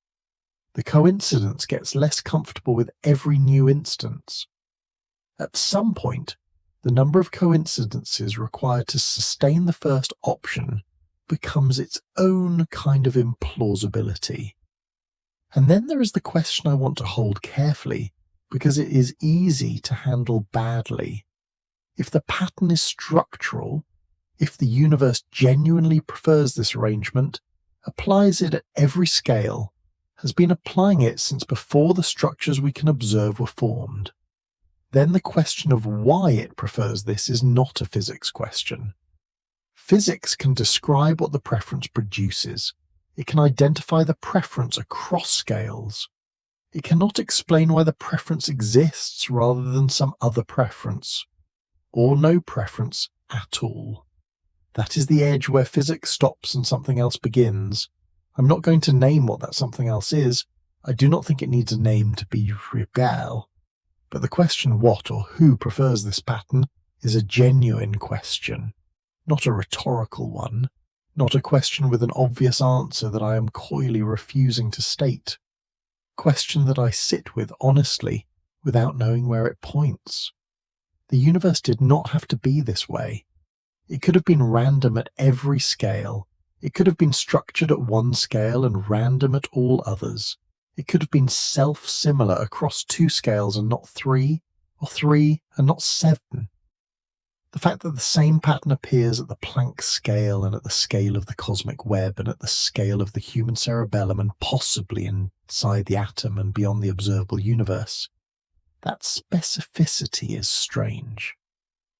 B: The coincidence gets less comfortable with every new instance. At some point, the number of coincidences required to sustain the first option becomes its own kind of implausibility. And then there is the question I want to hold carefully, because it is easy to handle badly. If the pattern is structural, if the universe genuinely prefers this arrangement, applies it at every scale, has been applying it since before the structures we can observe were formed, then the question of why it prefers this is not a physics question. Physics can describe what the preference produces. It can identify the preference across scales. It cannot explain why the preference exists rather than some other preference, or no preference at all. That is the edge where physics stops and something else begins. I'm not going to name what that something else is. I do not think it needs a name to be regal. But the question what or who prefers this pattern is a genuine question, not a rhetorical one, not a question with an obvious answer that I am coyly refusing to state. A question that I sit with honestly, without knowing where it points. The universe did not have to be this way. It could have been random at every scale. It could have been structured at one scale and random at all others. It could have been self-similar across 2 scales and not 3, or 3 and not 7. The fact that the same pattern appears at the Planck scale and at the scale of the cosmic web and at the scale of the human cerebellum and possibly inside the atom and beyond the observable universe, that specificity is strange.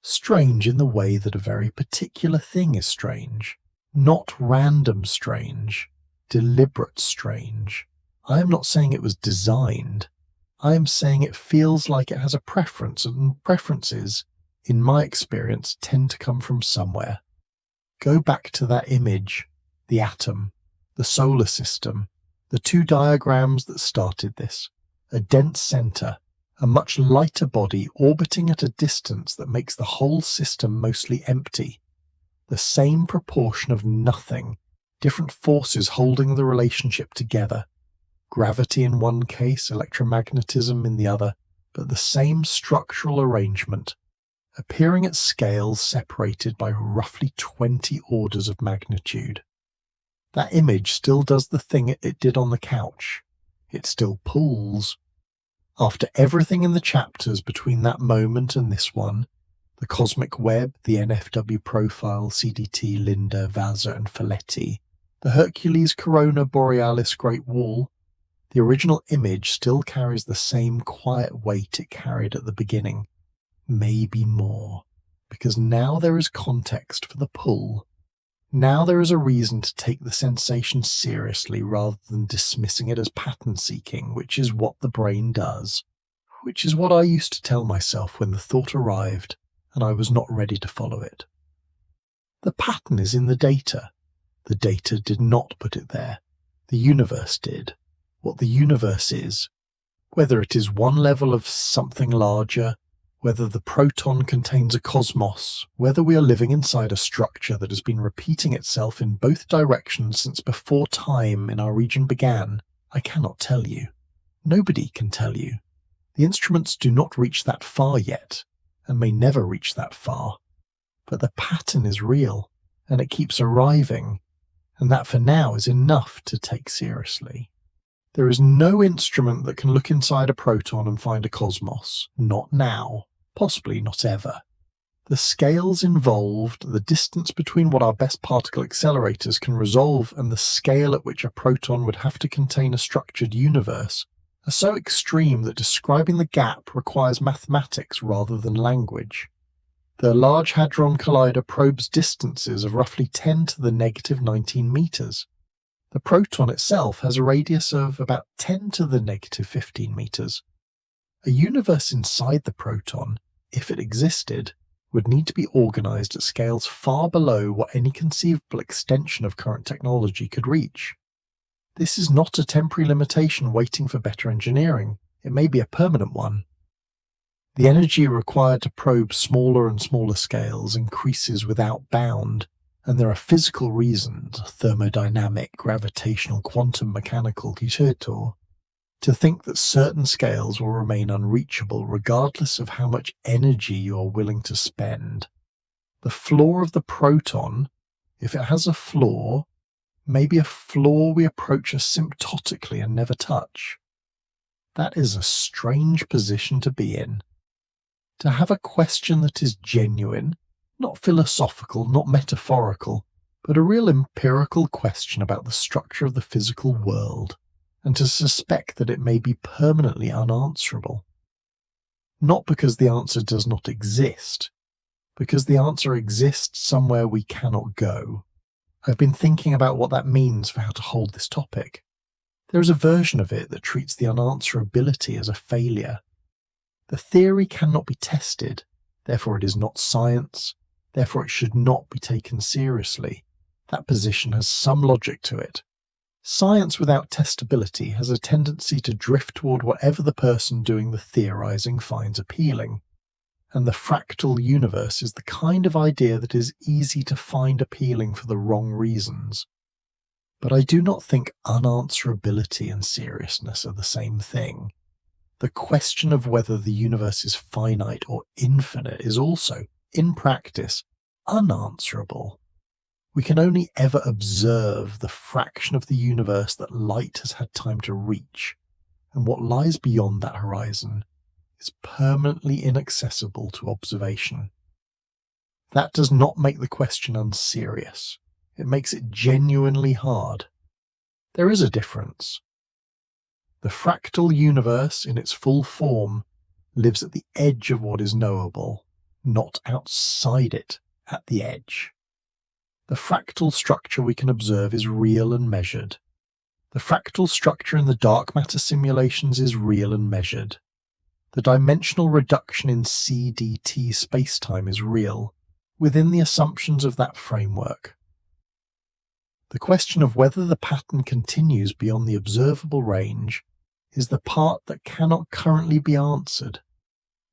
B: Strange in the way that a very particular thing is strange. Not random strange, deliberate strange. I am not saying it was designed. I am saying it feels like it has a preference, and preferences, in my experience, tend to come from somewhere. Go back to that image, the atom, the solar system, the 2 diagrams that started this. A dense center, a much lighter body orbiting at a distance that makes the whole system mostly empty. The same proportion of nothing, different forces holding the relationship together. Gravity in one case, electromagnetism in the other, but the same structural arrangement, appearing at scales separated by roughly 20 orders of magnitude. That image still does the thing it did on the couch. It still pulls. After everything in the chapters between that moment and this one, the cosmic web, the NFW profile, CDT, Linda, Vasa and Folletti, the Hercules Corona Borealis Great Wall, the original image still carries the same quiet weight it carried at the beginning. Maybe more, because now there is context for the pull. Now there is a reason to take the sensation seriously rather than dismissing it as pattern-seeking, which is what the brain does. Which is what I used to tell myself when the thought arrived and I was not ready to follow it. The pattern is in the data. The data did not put it there. The universe did. What the universe is, whether it is one level of something larger, whether the proton contains a cosmos, whether we are living inside a structure that has been repeating itself in both directions since before time in our region began, I cannot tell you. Nobody can tell you. The instruments do not reach that far yet, and may never reach that far. But the pattern is real, and it keeps arriving, and that for now is enough to take seriously. There is no instrument that can look inside a proton and find a cosmos. Not now. Possibly not ever. The scales involved, the distance between what our best particle accelerators can resolve and the scale at which a proton would have to contain a structured universe, are so extreme that describing the gap requires mathematics rather than language. The Large Hadron Collider probes distances of roughly 10 to the negative 19 meters. The proton itself has a radius of about 10 to the negative 15 meters. A universe inside the proton, if it existed, would need to be organized at scales far below what any conceivable extension of current technology could reach. This is not a temporary limitation waiting for better engineering. It may be a permanent one. The energy required to probe smaller and smaller scales increases without bound, and there are physical reasons, thermodynamic, gravitational, quantum mechanical, to think that certain scales will remain unreachable regardless of how much energy you are willing to spend. The floor of the proton, if it has a floor, may be a floor we approach asymptotically and never touch. That is a strange position to be in. To have a question that is genuine, not philosophical, not metaphorical, but a real empirical question about the structure of the physical world, and to suspect that it may be permanently unanswerable. Not because the answer does not exist, because the answer exists somewhere we cannot go. I've been thinking about what that means for how to hold this topic. There is a version of it that treats the unanswerability as a failure. The theory cannot be tested, therefore it is not science, therefore it should not be taken seriously. That position has some logic to it. Science without testability has a tendency to drift toward whatever the person doing the theorizing finds appealing. And the fractal universe is the kind of idea that is easy to find appealing for the wrong reasons. But I do not think unanswerability and seriousness are the same thing. The question of whether the universe is finite or infinite is also, in practice, unanswerable. We can only ever observe the fraction of the universe that light has had time to reach, and what lies beyond that horizon is permanently inaccessible to observation. That does not make the question unserious. It makes it genuinely hard. There is a difference. The fractal universe in its full form lives at the edge of what is knowable, not outside it at the edge. The fractal structure we can observe is real and measured. The fractal structure in the dark matter simulations is real and measured. The dimensional reduction in CDT spacetime is real, within the assumptions of that framework. The question of whether the pattern continues beyond the observable range is the part that cannot currently be answered.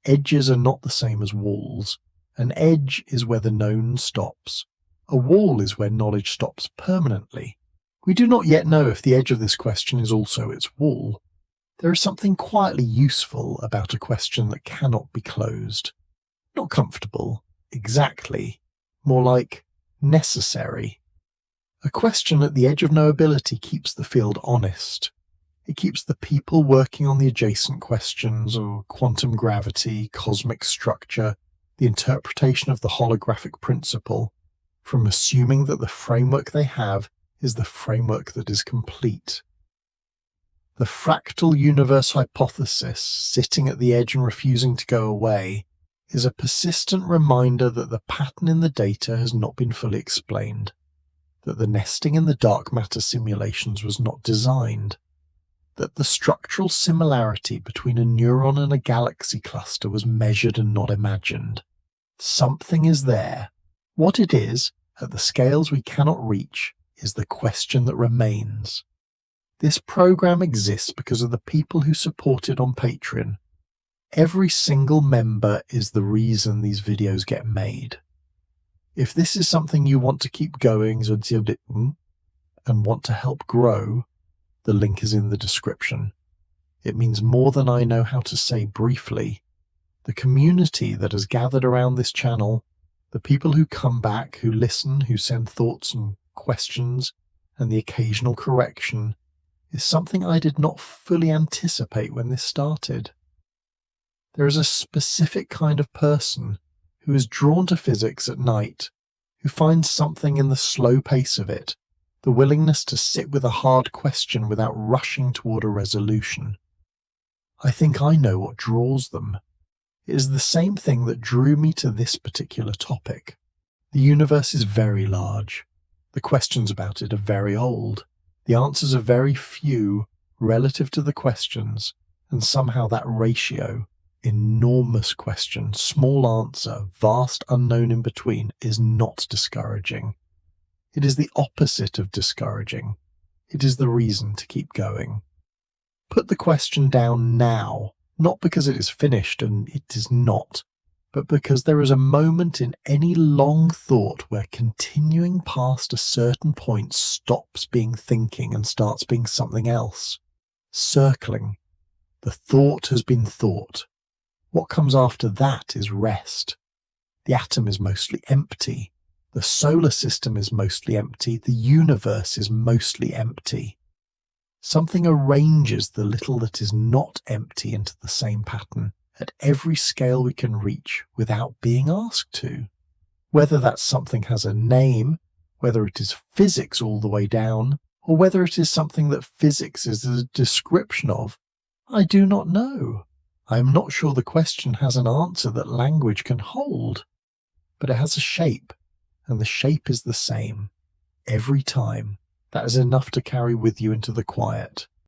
B: Edges are not the same as walls. An edge is where the known stops. A wall is where knowledge stops permanently. We do not yet know if the edge of this question is also its wall. There is something quietly useful about a question that cannot be closed. Not comfortable, exactly, more like necessary. A question at the edge of knowability keeps the field honest. It keeps the people working on the adjacent questions of quantum gravity, cosmic structure, the interpretation of the holographic principle, from assuming that the framework they have is the framework that is complete. The fractal universe hypothesis, sitting at the edge and refusing to go away, is a persistent reminder that the pattern in the data has not been fully explained, that the nesting in the dark matter simulations was not designed, that the structural similarity between a neuron and a galaxy cluster was measured and not imagined. Something is there. What it is, at the scales we cannot reach, is the question that remains. This program exists because of the people who support it on Patreon. Every single member is the reason these videos get made. If this is something you want to keep going and want to help grow, the link is in the description. It means more than I know how to say briefly. The community that has gathered around this channel, the people who come back, who listen, who send thoughts and questions, and the occasional correction, is something I did not fully anticipate when this started. There is a specific kind of person who is drawn to physics at night, who finds something in the slow pace of it, the willingness to sit with a hard question without rushing toward a resolution. I think I know what draws them. It is the same thing that drew me to this particular topic. The universe is very large. The questions about it are very old. The answers are very few relative to the questions, and somehow that ratio, enormous question, small answer, vast unknown in between, is not discouraging. It is the opposite of discouraging. It is the reason to keep going. Put the question down now, not because it is finished, and it is not, but because there is a moment in any long thought where continuing past a certain point stops being thinking and starts being something else. Circling. The thought has been thought. What comes after that is rest. The atom is mostly empty. The solar system is mostly empty. The universe is mostly empty. Something arranges the little that is not empty into the same pattern at every scale we can reach without being asked to. Whether that something has a name, whether it is physics all the way down, or whether it is something that physics is a description of, I do not know. I am not sure the question has an answer that language can hold, but it has a shape, and the shape is the same. Every time. That is enough to carry with you into the quiet.